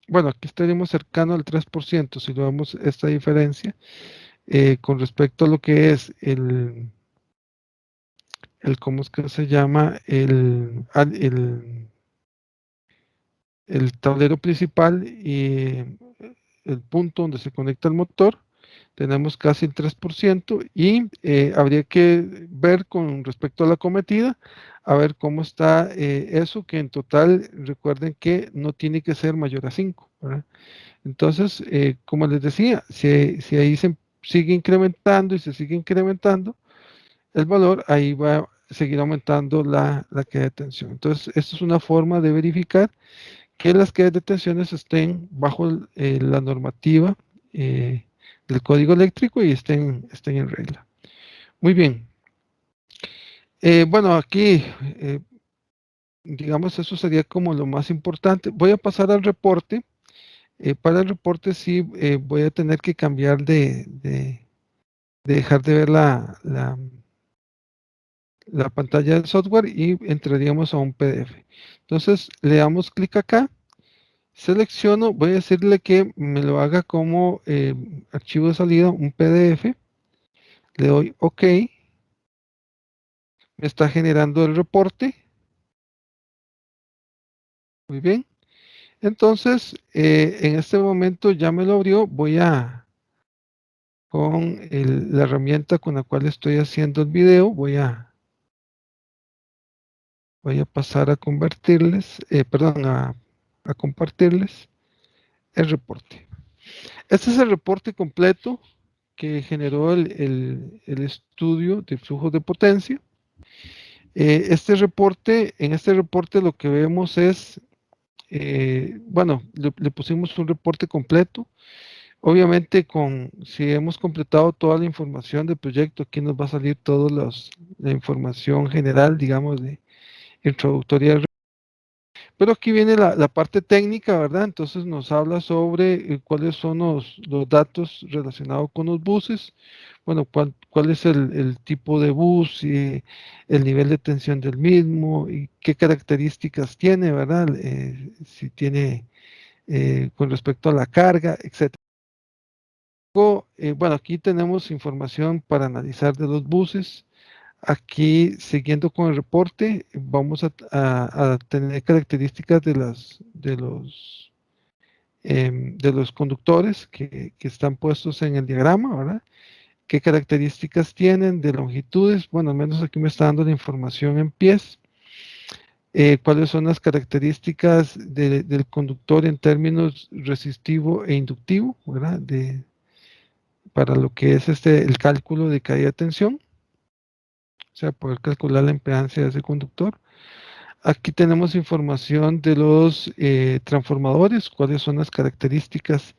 bueno, aquí estaríamos cercano al 3% si lo vemos esta diferencia con respecto a lo que es ¿cómo es que se llama? El tablero principal y el punto donde se conecta el motor. Tenemos casi el 3% y habría que ver con respecto a la cometida, a ver cómo está eso, que en total recuerden que no tiene que ser mayor a 5, ¿verdad? Entonces, como les decía, si ahí se sigue incrementando y se sigue incrementando el valor, ahí va a seguir aumentando la caída de tensión. Entonces, esto es una forma de verificar que las caídas de tensiones estén bajo la normativa del código eléctrico y estén en regla. Muy bien. Bueno, aquí, digamos, eso sería como lo más importante. Voy a pasar al reporte. Para el reporte sí voy a tener que cambiar de dejar de ver la pantalla del software y entraríamos a un PDF. Entonces le damos clic acá, selecciono, voy a decirle que me lo haga como archivo de salida, un PDF, le doy OK, me está generando el reporte, muy bien. Entonces, en este momento ya me lo abrió, con la herramienta con la cual estoy haciendo el video, voy a pasar a convertirles, perdón, a compartirles el reporte. Este es el reporte completo que generó el estudio de flujos de potencia. En este reporte lo que vemos es, bueno, le pusimos un reporte completo. Obviamente, si hemos completado toda la información del proyecto, aquí nos va a salir toda la información general, digamos, de introductoria Pero aquí viene la parte técnica, ¿verdad? Entonces nos habla sobre cuáles son los datos relacionados con los buses, bueno, cuál es el tipo de bus, y el nivel de tensión del mismo y qué características tiene, ¿verdad? Si tiene con respecto a la carga, etcétera. Luego, bueno, aquí tenemos información para analizar de los buses. Aquí, siguiendo con el reporte, vamos a tener características de los conductores que están puestos en el diagrama, ¿verdad? ¿Qué características tienen de longitudes? Bueno, al menos aquí me está dando la información en pies. ¿Cuáles son las características del conductor en términos resistivo e inductivo, ¿verdad? Para lo que es el cálculo de caída de tensión, o sea, poder calcular la impedancia de ese conductor. Aquí tenemos información de los transformadores, cuáles son las características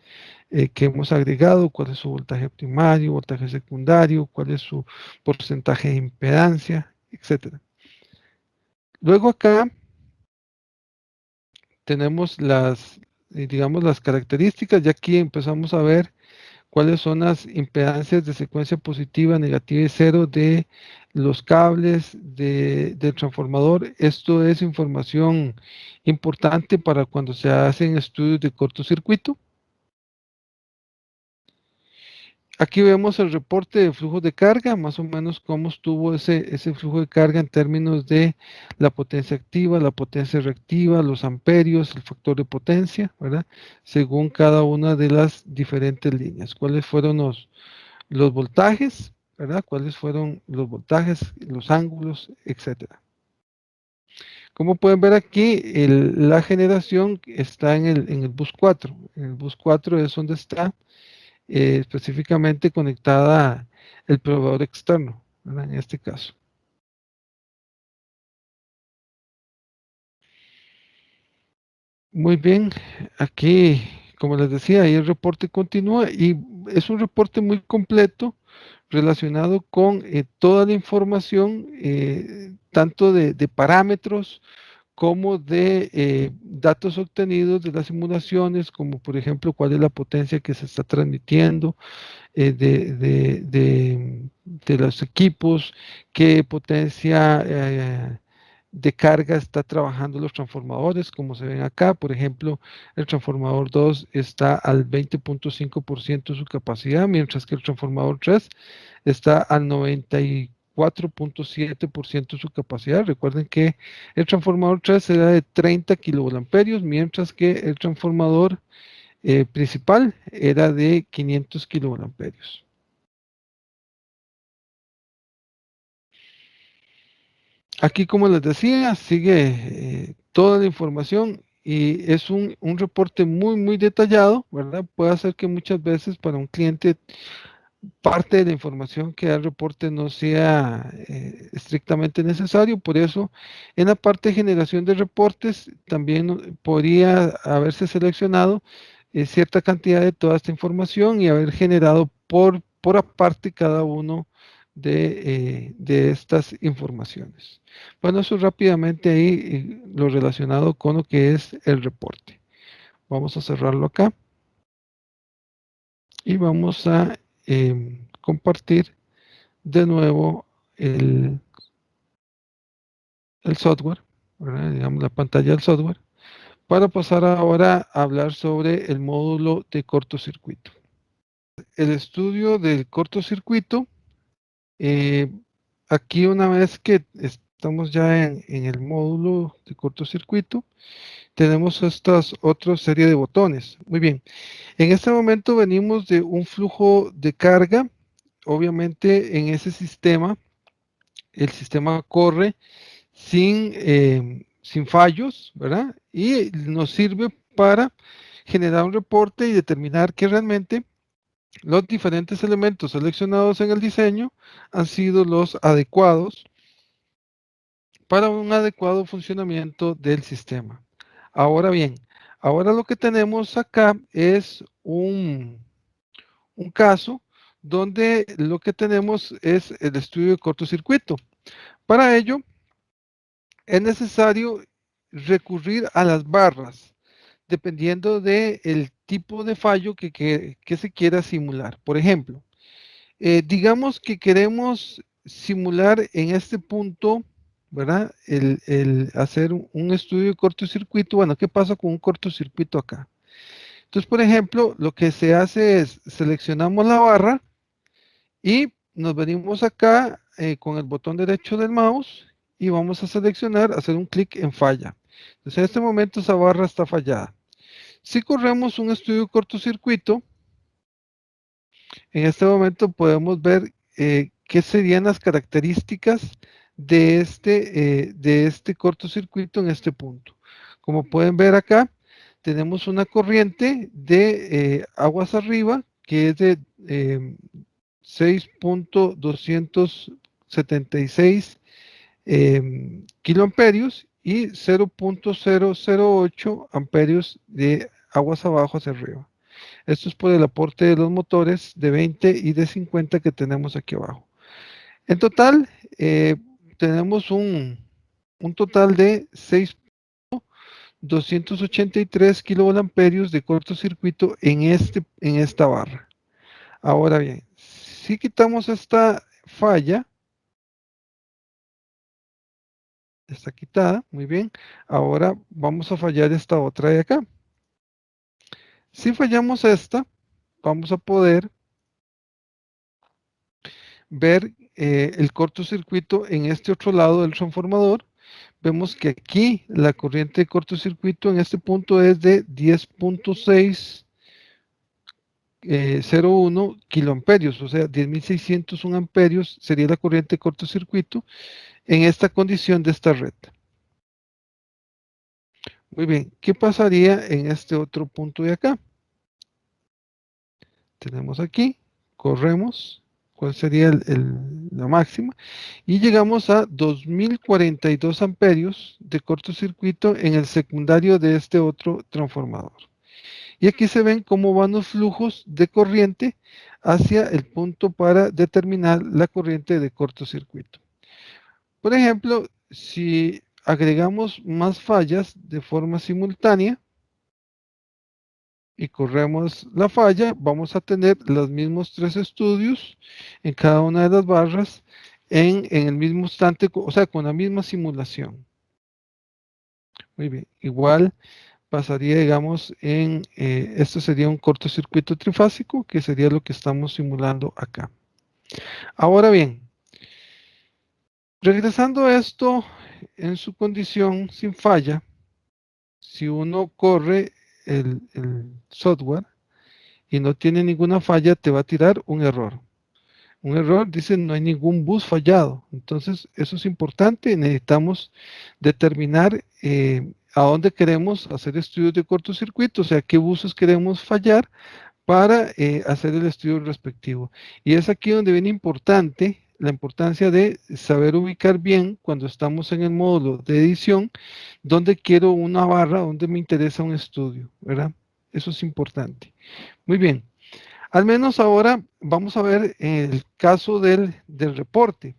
que hemos agregado, cuál es su voltaje primario, voltaje secundario, cuál es su porcentaje de impedancia, etcétera. Luego acá tenemos digamos, las características, ya aquí empezamos a ver cuáles son las impedancias de secuencia positiva, negativa y cero de los cables del transformador. Esto es información importante para cuando se hacen estudios de cortocircuito. Aquí vemos el reporte de flujo de carga, más o menos cómo estuvo ese flujo de carga en términos de la potencia activa, la potencia reactiva, los amperios, el factor de potencia, ¿verdad? Según cada una de las diferentes líneas. ¿Cuáles fueron los voltajes, ¿verdad? ¿Cuáles fueron los voltajes, los ángulos, etcétera? Como pueden ver aquí, la generación está en el bus 4. En el bus 4 es donde está específicamente conectada el proveedor externo, ¿verdad? En este caso. Muy bien, aquí, como les decía, ahí el reporte continúa y es un reporte muy completo relacionado con toda la información, tanto de parámetros como de datos obtenidos de las simulaciones, como por ejemplo cuál es la potencia que se está transmitiendo, de los equipos, qué potencia de carga está trabajando los transformadores, como se ven acá. Por ejemplo, el transformador 2 está al 20.5% de su capacidad, mientras que el transformador 3 está al 94.7% de su capacidad. Recuerden que el transformador 3 era de 30 kilovoltamperios, mientras que el transformador principal era de 500 kilovoltamperios. Aquí, como les decía, sigue toda la información y es un reporte muy, muy detallado, ¿verdad? Puede hacer que muchas veces para un cliente parte de la información que da el reporte no sea estrictamente necesario. Por eso, en la parte de generación de reportes, también podría haberse seleccionado cierta cantidad de toda esta información y haber generado por aparte cada uno de estas informaciones. Bueno, eso rápidamente ahí lo relacionado con lo que es el reporte. Vamos a cerrarlo acá y vamos a compartir de nuevo el software, ¿verdad? Digamos la pantalla del software, para pasar ahora a hablar sobre el módulo de cortocircuito. El estudio del cortocircuito, eh, aquí una vez que estamos ya en el módulo de cortocircuito, tenemos estas otra serie de botones. Muy bien, en este momento venimos de un flujo de carga. Obviamente en ese sistema, el sistema corre sin fallos, ¿verdad? Y nos sirve para generar un reporte y determinar que realmente los diferentes elementos seleccionados en el diseño han sido los adecuados para un adecuado funcionamiento del sistema. Ahora bien, ahora lo que tenemos acá es un caso donde lo que tenemos es el estudio de cortocircuito. Para ello, es necesario recurrir a las barras, dependiendo del tipo de fallo que se quiera simular. Por ejemplo, digamos que queremos simular en este punto, ¿verdad? El hacer un estudio de cortocircuito. Bueno, ¿qué pasa con un cortocircuito acá? Entonces, por ejemplo, lo que se hace es seleccionamos la barra y nos venimos acá con el botón derecho del mouse y vamos a seleccionar, hacer un clic en falla. Entonces, en este momento esa barra está fallada. Si corremos un estudio de cortocircuito, en este momento podemos ver qué serían las características de este cortocircuito en este punto. Como pueden ver acá, tenemos una corriente de aguas arriba que es de 6.276 kiloamperios y 0.008 amperios de aguas abajo hacia arriba. Esto es por el aporte de los motores de 20 y de 50 que tenemos aquí abajo. En total, tenemos un total de 6.283 kiloamperios de cortocircuito en esta barra. Ahora bien, si quitamos esta falla, está quitada, muy bien. Ahora vamos a fallar esta otra de acá. Si fallamos esta, vamos a poder ver el cortocircuito en este otro lado del transformador. Vemos que aquí la corriente de cortocircuito en este punto es de 10.601 kiloamperios, o sea, 10.601 amperios sería la corriente de cortocircuito en esta condición de esta red. Muy bien, ¿qué pasaría en este otro punto de acá? Tenemos aquí, corremos, ¿cuál sería la máxima? Y llegamos a 2042 amperios de cortocircuito en el secundario de este otro transformador. Y aquí se ven cómo van los flujos de corriente hacia el punto para determinar la corriente de cortocircuito. Por ejemplo, si agregamos más fallas de forma simultánea, y corremos la falla, vamos a tener los mismos tres estudios en cada una de las barras en el mismo instante, o sea, con la misma simulación. Muy bien, igual pasaría, digamos, esto sería un cortocircuito trifásico, que sería lo que estamos simulando acá. Ahora bien, regresando a esto en su condición sin falla, si uno corre el software, y no tiene ninguna falla, te va a tirar un error. Un error dice no hay ningún bus fallado. Entonces, eso es importante. Necesitamos determinar a dónde queremos hacer estudios de cortocircuito, o sea, qué buses queremos fallar para hacer el estudio respectivo. Y es aquí donde viene importante la importancia de saber ubicar bien cuando estamos en el módulo de edición, dónde quiero una barra, dónde me interesa un estudio, ¿verdad? Eso es importante. Muy bien. Al menos ahora vamos a ver el caso del reporte.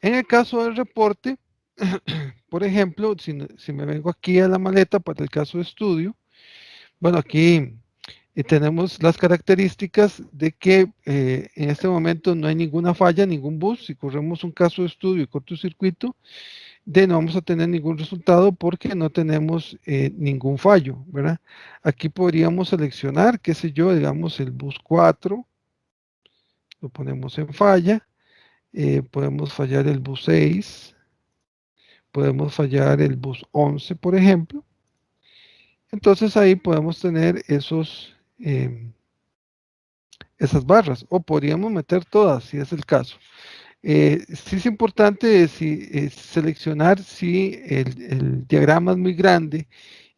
En el caso del reporte, por ejemplo, si me vengo aquí a la maleta para el caso de estudio, bueno, aquí tenemos las características de que en este momento no hay ninguna falla, ningún bus. Si corremos un caso de estudio y cortocircuito, no vamos a tener ningún resultado porque no tenemos ningún fallo, ¿verdad? Aquí podríamos seleccionar, qué sé yo, digamos el bus 4, lo ponemos en falla, podemos fallar el bus 6, podemos fallar el bus 11, por ejemplo. Entonces ahí podemos tener esas barras, o podríamos meter todas, si es el caso. Sí es importante seleccionar si el diagrama es muy grande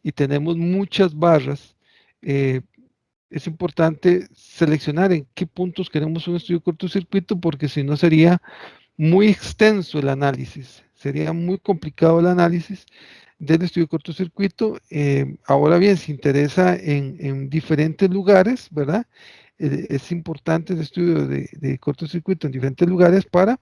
y tenemos muchas barras. Es importante seleccionar en qué puntos queremos un estudio de cortocircuito, porque si no sería muy extenso el análisis, sería muy complicado el análisis del estudio de cortocircuito. Ahora bien, si interesa en diferentes lugares, ¿verdad? es importante el estudio de cortocircuito en diferentes lugares para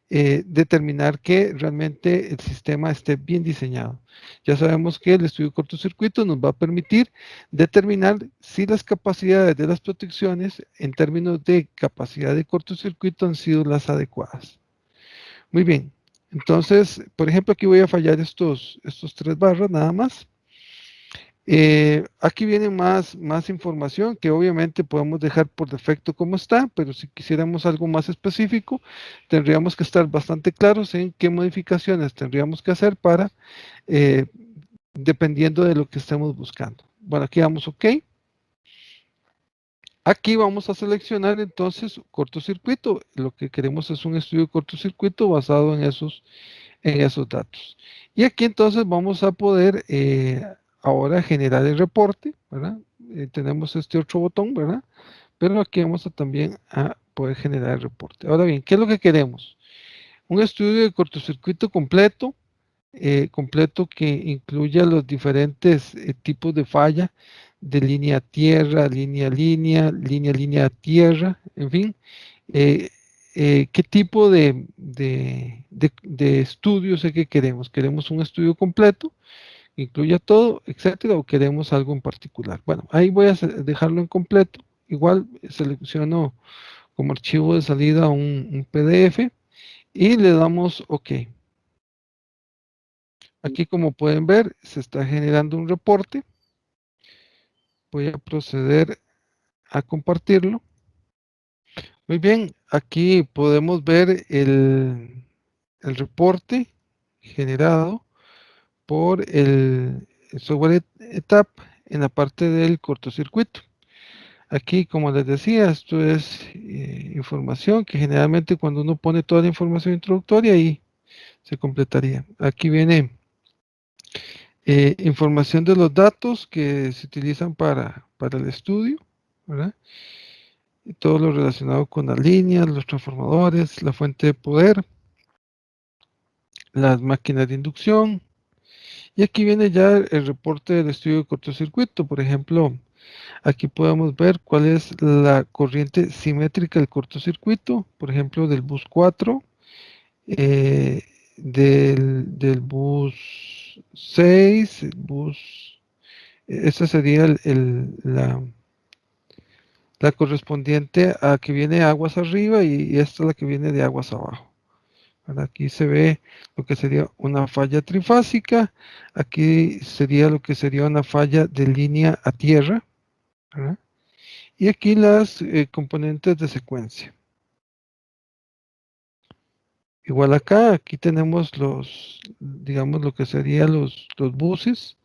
determinar que realmente el sistema esté bien diseñado. Ya sabemos que el estudio de cortocircuito nos va a permitir determinar si las capacidades de las protecciones en términos de capacidad de cortocircuito han sido las adecuadas. Muy bien. Entonces, por ejemplo, aquí voy a fallar estos 3 barras nada más. Aquí viene más información que obviamente podemos dejar por defecto como está, pero si quisiéramos algo más específico, tendríamos que estar bastante claros en qué modificaciones tendríamos que hacer para, eh, dependiendo de lo que estemos buscando. Bueno, aquí damos OK. Aquí vamos a seleccionar entonces cortocircuito. Lo que queremos es un estudio de cortocircuito basado en esos datos. Y aquí entonces vamos a poder ahora generar el reporte, ¿verdad? Tenemos este otro botón, ¿verdad? Pero aquí vamos a también a poder generar el reporte. Ahora bien, ¿qué es lo que queremos? Un estudio de cortocircuito completo que incluya los diferentes tipos de falla de línea a tierra, línea a tierra, en fin, eh, qué tipo de estudio es el que queremos. ¿Queremos un estudio completo, incluya todo, etcétera, o queremos algo en particular? Bueno, ahí voy a dejarlo en completo. Igual selecciono como archivo de salida un PDF y le damos OK. Aquí, como pueden ver, se está generando un reporte. Voy a proceder a compartirlo. Muy bien, aquí podemos ver el reporte generado por el software ETAP en la parte del cortocircuito. Aquí, como les decía, esto es información que generalmente cuando uno pone toda la información introductoria ahí se completaría. Aquí viene información de los datos que se utilizan para el estudio, ¿verdad? Y todo lo relacionado con las líneas, los transformadores, la fuente de poder, las máquinas de inducción. Y aquí viene ya el reporte del estudio de cortocircuito. Por ejemplo, aquí podemos ver cuál es la corriente simétrica del cortocircuito, por ejemplo, del bus 4, eh, del bus 6, el bus. Esta sería la correspondiente a que viene aguas arriba y esta es la que viene de aguas abajo. ¿Verdad? Aquí se ve lo que sería una falla trifásica, aquí sería lo que sería una falla de línea a tierra, ¿verdad? Y aquí las componentes de secuencia. Igual acá, aquí tenemos digamos, lo que serían los buses.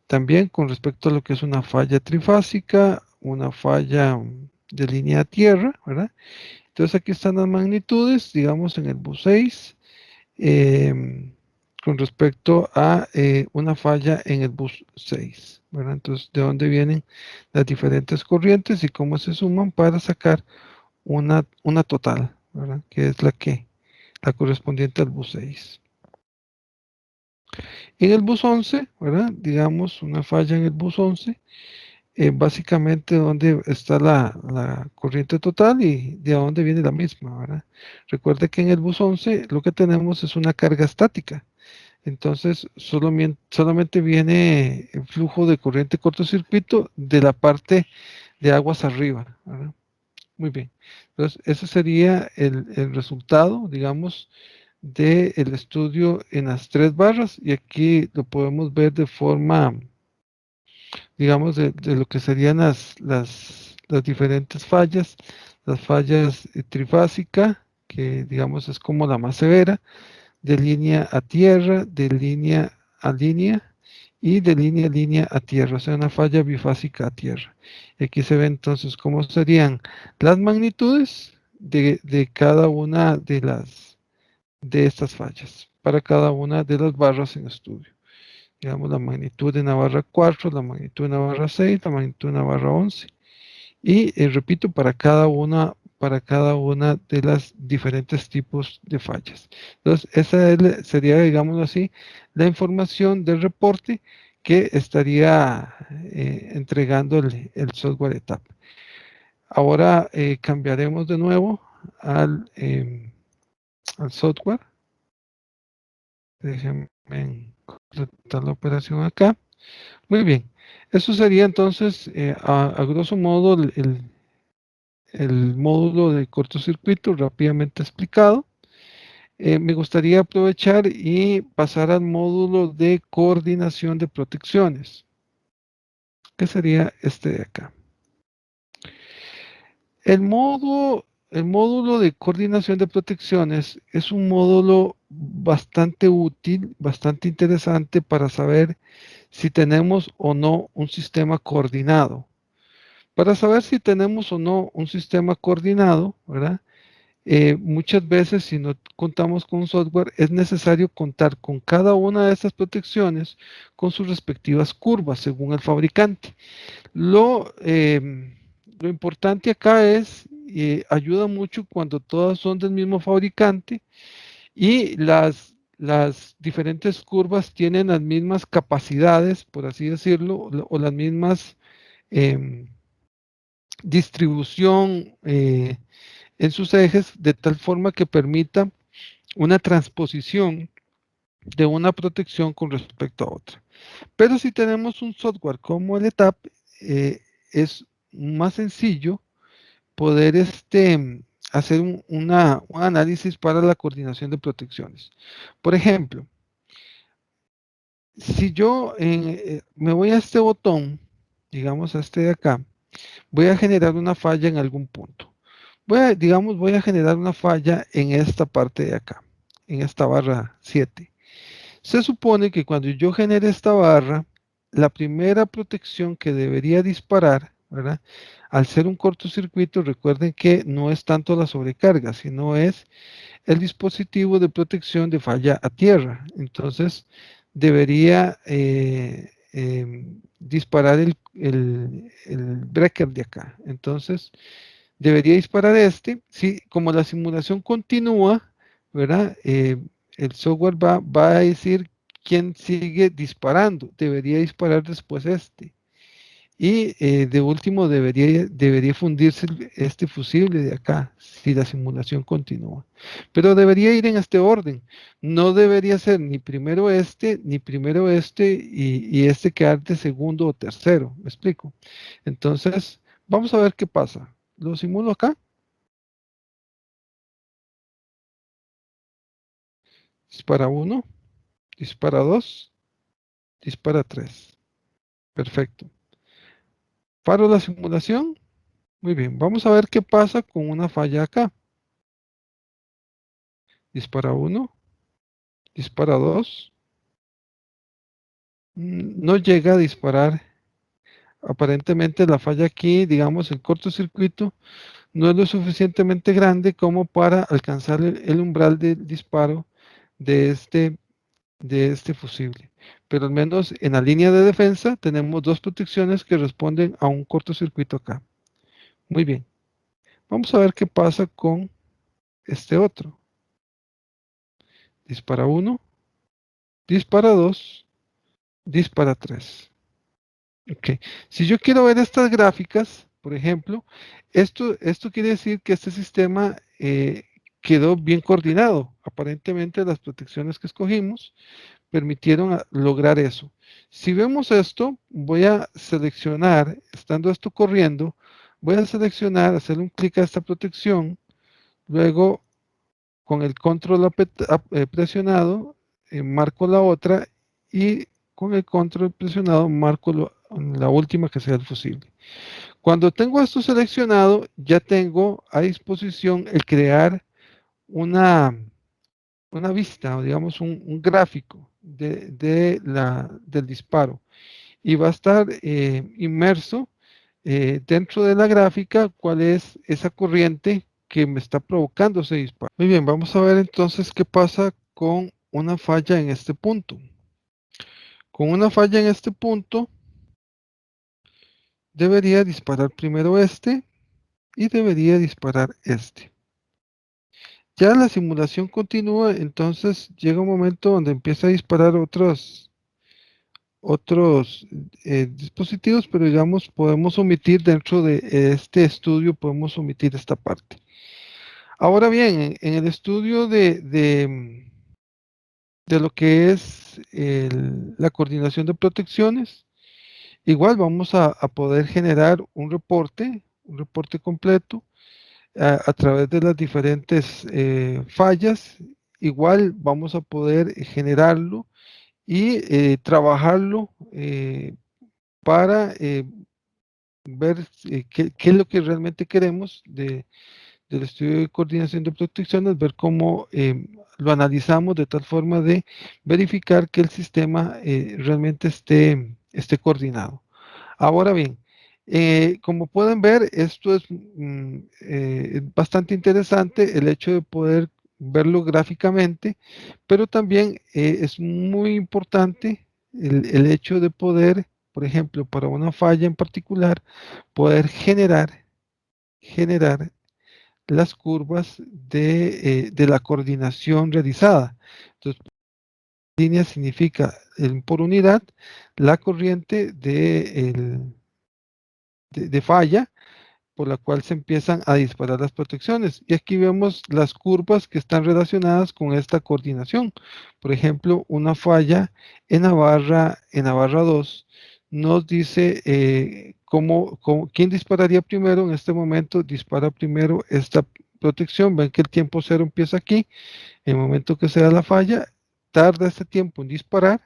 También con respecto a lo que es una falla trifásica, una falla de línea a tierra, ¿verdad? Entonces aquí están las magnitudes, digamos en el bus 6, con respecto a una falla en el bus 6, ¿verdad? Entonces, de dónde vienen las diferentes corrientes y cómo se suman para sacar una total, ¿verdad? Que es la correspondiente al bus 6. En el bus 11, ¿verdad? Digamos una falla en el bus 11, básicamente donde está la corriente total y de dónde viene la misma, ¿verdad? Recuerde que en el bus 11 lo que tenemos es una carga estática. Entonces, solamente viene el flujo de corriente cortocircuito de la parte de aguas arriba, ¿verdad? Muy bien. Entonces, ese sería el resultado, digamos, del estudio en las 3 barras y aquí lo podemos ver de forma, digamos, de lo que serían las diferentes fallas, las fallas trifásica, que digamos es como la más severa, de línea a tierra, de línea a línea y de línea a línea a tierra, o sea, una falla bifásica a tierra. Y aquí se ve entonces cómo serían las magnitudes de cada una de estas fallas, para cada una de las barras en estudio. Digamos, la magnitud de la barra 4, la magnitud de la barra 6, la magnitud de la barra 11. Y repito, para cada una de las diferentes tipos de fallas. Entonces, esa sería, digámoslo así, la información del reporte que estaría entregando el software ETAP. Ahora cambiaremos de nuevo al software. Déjenme completar la operación acá. Muy bien. Eso sería entonces, a grosso modo, el módulo de cortocircuito rápidamente explicado. Me gustaría aprovechar y pasar al módulo de coordinación de protecciones, que sería este de acá. El módulo de coordinación de protecciones es un módulo bastante útil, bastante interesante para saber si tenemos o no un sistema coordinado. Para saber si tenemos o no un sistema coordinado, ¿verdad? Muchas veces, si no contamos con un software, es necesario contar con cada una de estas protecciones con sus respectivas curvas según el fabricante. Lo importante acá es, ayuda mucho cuando todas son del mismo fabricante y las diferentes curvas tienen las mismas capacidades, por así decirlo, o las mismas em, distribución en sus ejes, de tal forma que permita una transposición de una protección con respecto a otra. Pero si tenemos un software como el ETAP, es más sencillo poder hacer un análisis para la coordinación de protecciones. Por ejemplo, si yo me voy a este botón, digamos a este de acá, voy a generar una falla en algún punto. Digamos, voy a generar una falla en esta parte de acá, en esta barra 7. Se supone que cuando yo genere esta barra, la primera protección que debería disparar, ¿verdad? Al ser un cortocircuito, recuerden que no es tanto la sobrecarga, sino es el dispositivo de protección de falla a tierra. Entonces, debería disparar el breaker de acá. Entonces, debería disparar este. Si, como la simulación continúa, ¿verdad? El software va a decir quién sigue disparando. Debería disparar después este. Y de último debería fundirse este fusible de acá, si la simulación continúa. Pero debería ir en este orden. No debería ser ni primero este, ni primero este, y este quedar de segundo o tercero. ¿Me explico? Entonces, vamos a ver qué pasa. Lo simulo acá. Dispara uno, dispara dos, dispara tres. Perfecto. Paro la simulación. Muy bien. Vamos a ver qué pasa con una falla acá. Dispara uno, dispara dos. No llega a disparar. Aparentemente la falla aquí, digamos, el cortocircuito, no es lo suficientemente grande como para alcanzar el umbral del disparo de este fusible. Pero al menos en la línea de defensa tenemos dos protecciones que responden a un cortocircuito acá. Muy bien. Vamos a ver qué pasa con este otro. Dispara uno, dispara dos, dispara tres. Ok. Si yo quiero ver estas gráficas, por ejemplo, esto quiere decir que este sistema quedó bien coordinado. Aparentemente las protecciones que escogimos permitieron lograr eso. Si vemos esto, voy a seleccionar, estando esto corriendo, voy a seleccionar, hacer un clic a esta protección, luego con el control presionado, marco la otra y con el control presionado marco la última que sea el fusible. Cuando tengo esto seleccionado, ya tengo a disposición el crear una, una vista, o digamos un gráfico del disparo. Y va a estar inmerso dentro de la gráfica cuál es esa corriente que me está provocando ese disparo. Muy bien, vamos a ver entonces qué pasa con una falla en este punto. Con una falla en este punto, debería disparar primero este y debería disparar este. Ya la simulación continúa, entonces llega un momento donde empieza a disparar otros dispositivos, pero digamos, podemos omitir dentro de este estudio, podemos omitir esta parte. Ahora bien, en el estudio de lo que es la coordinación de protecciones, igual vamos a poder generar un reporte completo a través de las diferentes fallas. Igual vamos a poder generarlo y trabajarlo para ver qué es lo que realmente queremos del estudio de coordinación de protecciones, ver cómo lo analizamos de tal forma de verificar que el sistema realmente esté coordinado. Ahora bien, como pueden ver, esto es bastante interesante el hecho de poder verlo gráficamente, pero también es muy importante el hecho de poder, por ejemplo, para una falla en particular, poder generar las curvas de la coordinación realizada. Entonces, línea significa por unidad la corriente de falla por la cual se empiezan a disparar las protecciones. Y aquí vemos las curvas que están relacionadas con esta coordinación. Por ejemplo, una falla en la barra 2 nos dice quién dispararía primero. En este momento dispara primero esta protección. Ven que el tiempo cero empieza aquí. En el momento que se da la falla, tarda este tiempo en disparar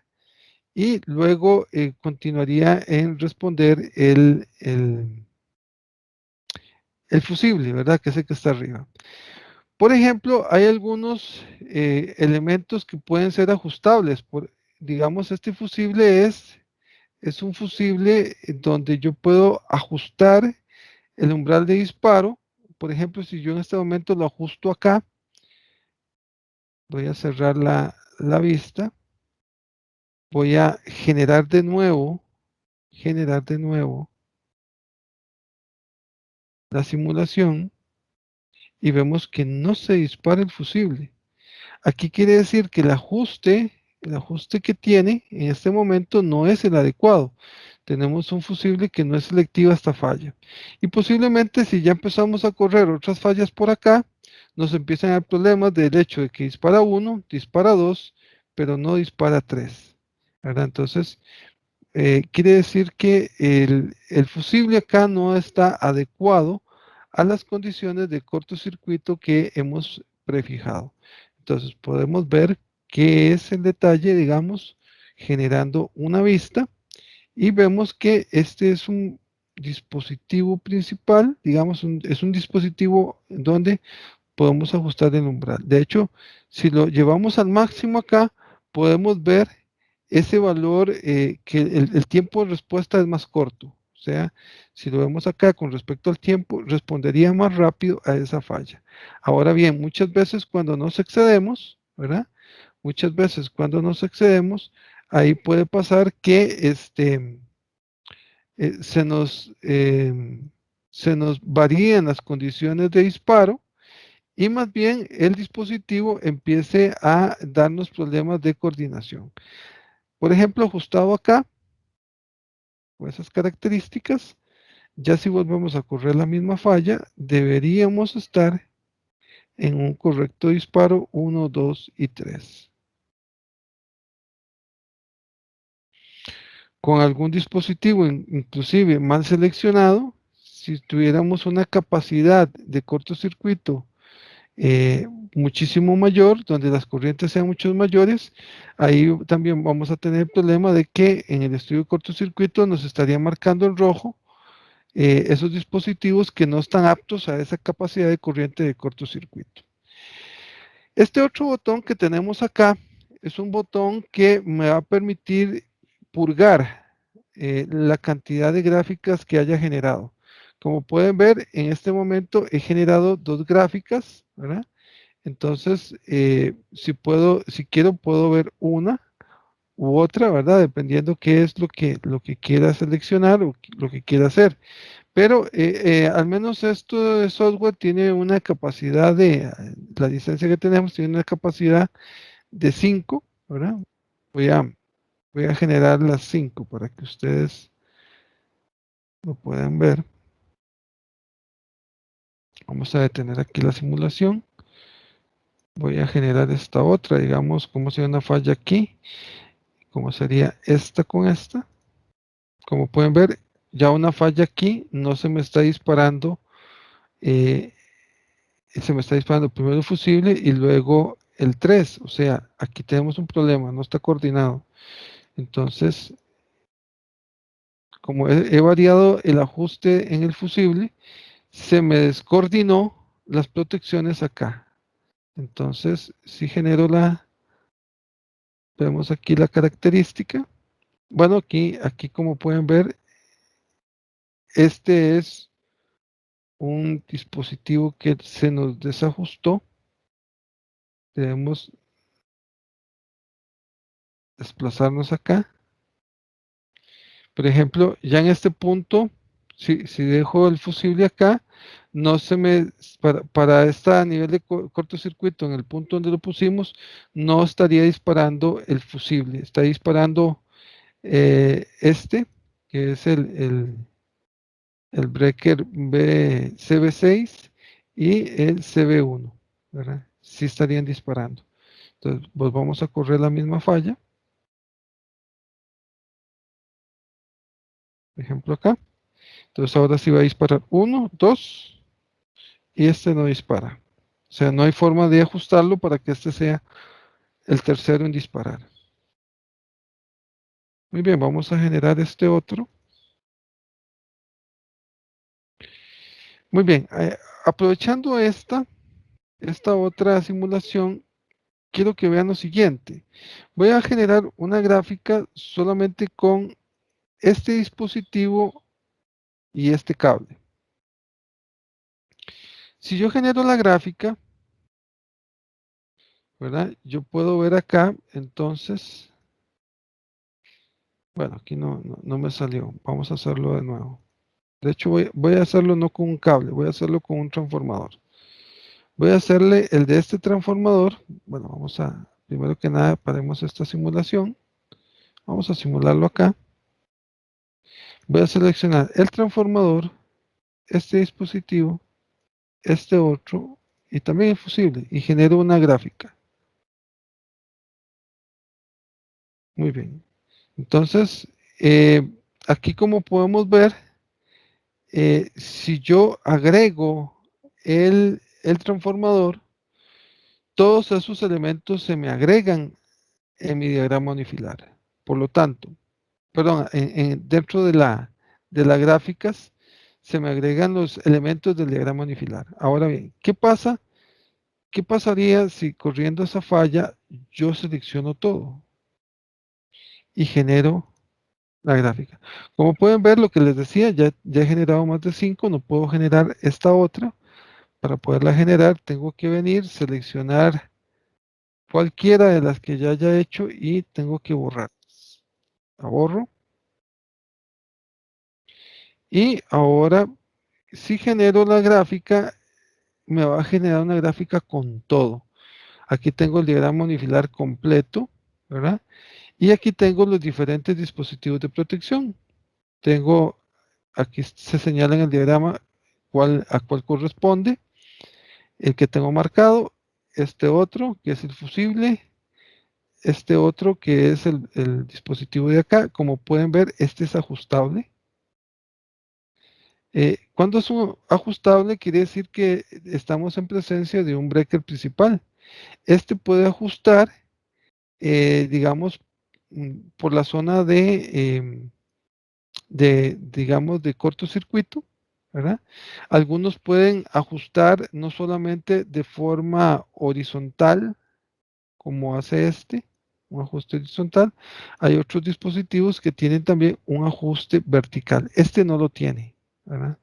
y luego continuaría en responder el fusible, ¿verdad? Que es el que está arriba. Por ejemplo, hay algunos elementos que pueden ser ajustables. Digamos, este fusible es un fusible donde yo puedo ajustar el umbral de disparo. Por ejemplo, si yo en este momento lo ajusto acá, voy a cerrar la vista, voy a generar de nuevo la simulación y vemos que no se dispara el fusible. Aquí quiere decir que el ajuste que tiene en este momento no es el adecuado. Tenemos un fusible que no es selectiva esta falla. Y posiblemente si ya empezamos a correr otras fallas por acá, nos empiezan a dar problemas del hecho de que dispara uno, dispara dos, pero no dispara tres, ¿verdad? Entonces, quiere decir que el fusible acá no está adecuado a las condiciones de cortocircuito que hemos prefijado. Entonces podemos ver qué es el detalle, digamos, generando una vista y vemos que este es un dispositivo principal, digamos, es un dispositivo donde podemos ajustar el umbral. De hecho, si lo llevamos al máximo acá, podemos ver ese valor que el tiempo de respuesta es más corto. O sea, si lo vemos acá con respecto al tiempo, respondería más rápido a esa falla. Ahora bien, muchas veces cuando nos excedemos, ¿verdad? Muchas veces cuando nos excedemos, ahí puede pasar que eh, se nos, eh, se nos varíen las condiciones de disparo y más bien el dispositivo empiece a darnos problemas de coordinación. Por ejemplo, ajustado acá, con esas características, ya si volvemos a correr la misma falla, deberíamos estar en un correcto disparo 1, 2 y 3. Con algún dispositivo inclusive mal seleccionado, si tuviéramos una capacidad de cortocircuito eh, muchísimo mayor, donde las corrientes sean mucho mayores, ahí también vamos a tener el problema de que en el estudio de cortocircuito nos estaría marcando en rojo esos dispositivos que no están aptos a esa capacidad de corriente de cortocircuito. Este otro botón que tenemos acá es un botón que me va a permitir purgar la cantidad de gráficas que haya generado. Como pueden ver, en este momento he generado dos gráficas, ¿verdad? Entonces, si quiero, puedo ver una u otra, ¿verdad? Dependiendo qué es lo que quiera seleccionar o lo que quiera hacer. Pero al menos esto de software tiene una capacidad la licencia que tenemos tiene una capacidad de 5, ¿verdad? Voy a generar las 5 para que ustedes lo puedan ver. Vamos a detener aquí la simulación. Voy a generar esta otra, digamos, como sería una falla aquí, como sería esta con esta. Como pueden ver, ya una falla aquí no se me está disparando, eh, se me está disparando primero el fusible y luego el 3. O sea, aquí tenemos un problema, no está coordinado. Entonces, como he variado el ajuste en el fusible, se me descoordinó las protecciones acá. Entonces, si genero vemos aquí la característica. Bueno, aquí como pueden ver, este es un dispositivo que se nos desajustó. Debemos desplazarnos acá. Por ejemplo, ya en este punto, si dejo el fusible acá, no se me, para este nivel de cortocircuito, en el punto donde lo pusimos, no estaría disparando el fusible, está disparando este, que es el breaker CB6 y el CB1, ¿verdad? Sí estarían disparando. Entonces, pues vamos a correr la misma falla. Por ejemplo, acá. Entonces, ahora sí va a disparar 1, 2 y este no dispara. O sea, no hay forma de ajustarlo para que este sea el tercero en disparar. Muy bien, vamos a generar este otro. Muy bien, aprovechando esta otra simulación, quiero que vean lo siguiente. Voy a generar una gráfica solamente con este dispositivo y este cable. Si yo genero la gráfica, ¿verdad? Yo puedo ver acá, entonces, bueno, aquí no me salió. Vamos a hacerlo de nuevo. De hecho, voy a hacerlo no con un cable, voy a hacerlo con un transformador. Voy a hacerle el de este transformador. Bueno, primero que nada, paremos esta simulación. Vamos a simularlo acá. Voy a seleccionar el transformador, este dispositivo, este otro y también el fusible y genero una gráfica. Muy bien. Entonces, aquí como podemos ver, si yo agrego el transformador, todos esos elementos se me agregan en mi diagrama unifilar. Por lo tanto, perdón, dentro de las gráficas se me agregan los elementos del diagrama unifilar. Ahora bien, ¿qué pasa? ¿Qué pasaría si corriendo esa falla yo selecciono todo y genero la gráfica? Como pueden ver, lo que les decía, ya he generado más de 5, no puedo generar esta otra. Para poderla generar, tengo que venir, seleccionar cualquiera de las que ya haya hecho y tengo que borrar. La borro. Y ahora, si genero la gráfica, me va a generar una gráfica con todo. Aquí tengo el diagrama unifilar completo, ¿verdad? Y aquí tengo los diferentes dispositivos de protección. Tengo, aquí se señala en el diagrama a cuál corresponde. El que tengo marcado, este otro, que es el fusible, este otro, que es el dispositivo de acá. Como pueden ver, este es ajustable. Cuando es un ajustable, quiere decir que estamos en presencia de un breaker principal. Este puede ajustar, digamos, por la zona digamos, de cortocircuito, ¿verdad? Algunos pueden ajustar no solamente de forma horizontal, como hace este, un ajuste horizontal. Hay otros dispositivos que tienen también un ajuste vertical. Este no lo tiene, ¿verdad?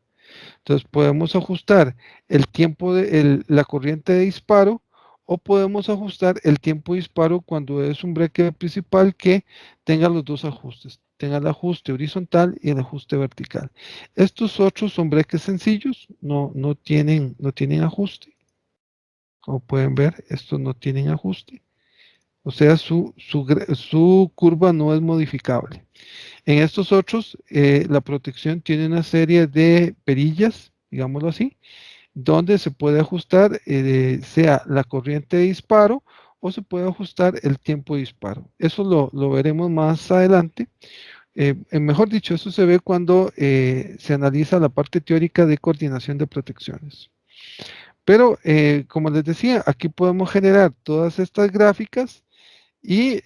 Entonces podemos ajustar el tiempo la corriente de disparo o podemos ajustar el tiempo de disparo cuando es un breaker principal que tenga los dos ajustes, tenga el ajuste horizontal y el ajuste vertical. Estos otros son breakers sencillos, no tienen ajuste. Como pueden ver, estos no tienen ajuste. O sea, su curva no es modificable. En estos otros, la protección tiene una serie de perillas, digámoslo así, donde se puede ajustar sea la corriente de disparo o se puede ajustar el tiempo de disparo. Eso lo veremos más adelante. Mejor dicho, eso se ve cuando se analiza la parte teórica de coordinación de protecciones. Pero, como les decía, aquí podemos generar todas estas gráficas y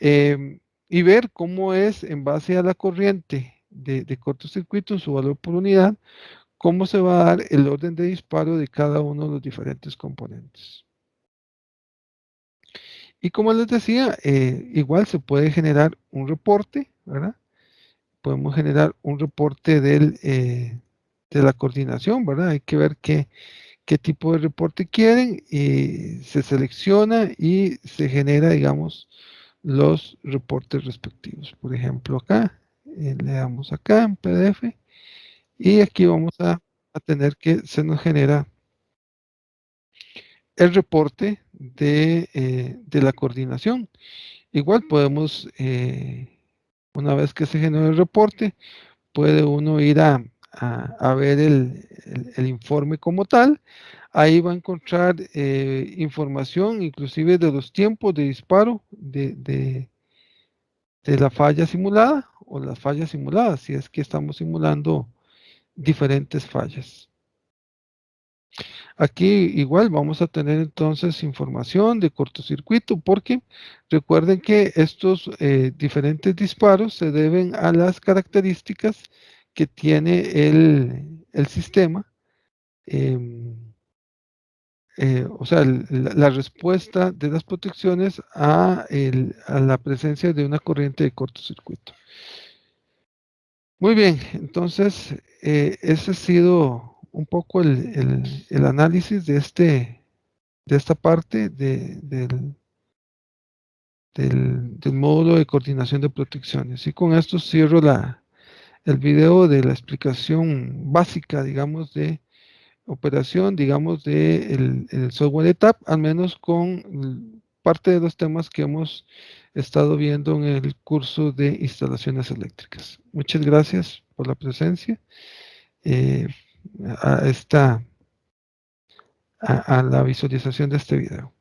ver cómo es en base a la corriente de cortocircuito en su valor por unidad, cómo se va a dar el orden de disparo de cada uno de los diferentes componentes. Y como les decía, igual se puede generar un reporte, ¿verdad? Podemos generar un reporte de la coordinación, ¿verdad? Hay que ver qué tipo de reporte quieren y se selecciona y se genera, digamos, los reportes respectivos. Por ejemplo, acá, le damos acá en PDF y aquí vamos a tener que se nos genera el reporte de la coordinación. Igual podemos, una vez que se genera el reporte, puede uno ir a ver el informe como tal. Ahí va a encontrar información inclusive de los tiempos de disparo de la falla simulada o las fallas simuladas, si es que estamos simulando diferentes fallas. Aquí igual vamos a tener entonces información de cortocircuito porque recuerden que estos diferentes disparos se deben a las características que tiene el sistema, em, o sea, la respuesta de las protecciones a la presencia de una corriente de cortocircuito. Muy bien, entonces ese ha sido un poco el análisis de esta parte del módulo de coordinación de protecciones. Y con esto cierro el video de la explicación básica, digamos, de operación, digamos, de el software de TAP, al menos con parte de los temas que hemos estado viendo en el curso de instalaciones eléctricas. Muchas gracias por la presencia eh, a la visualización de este video.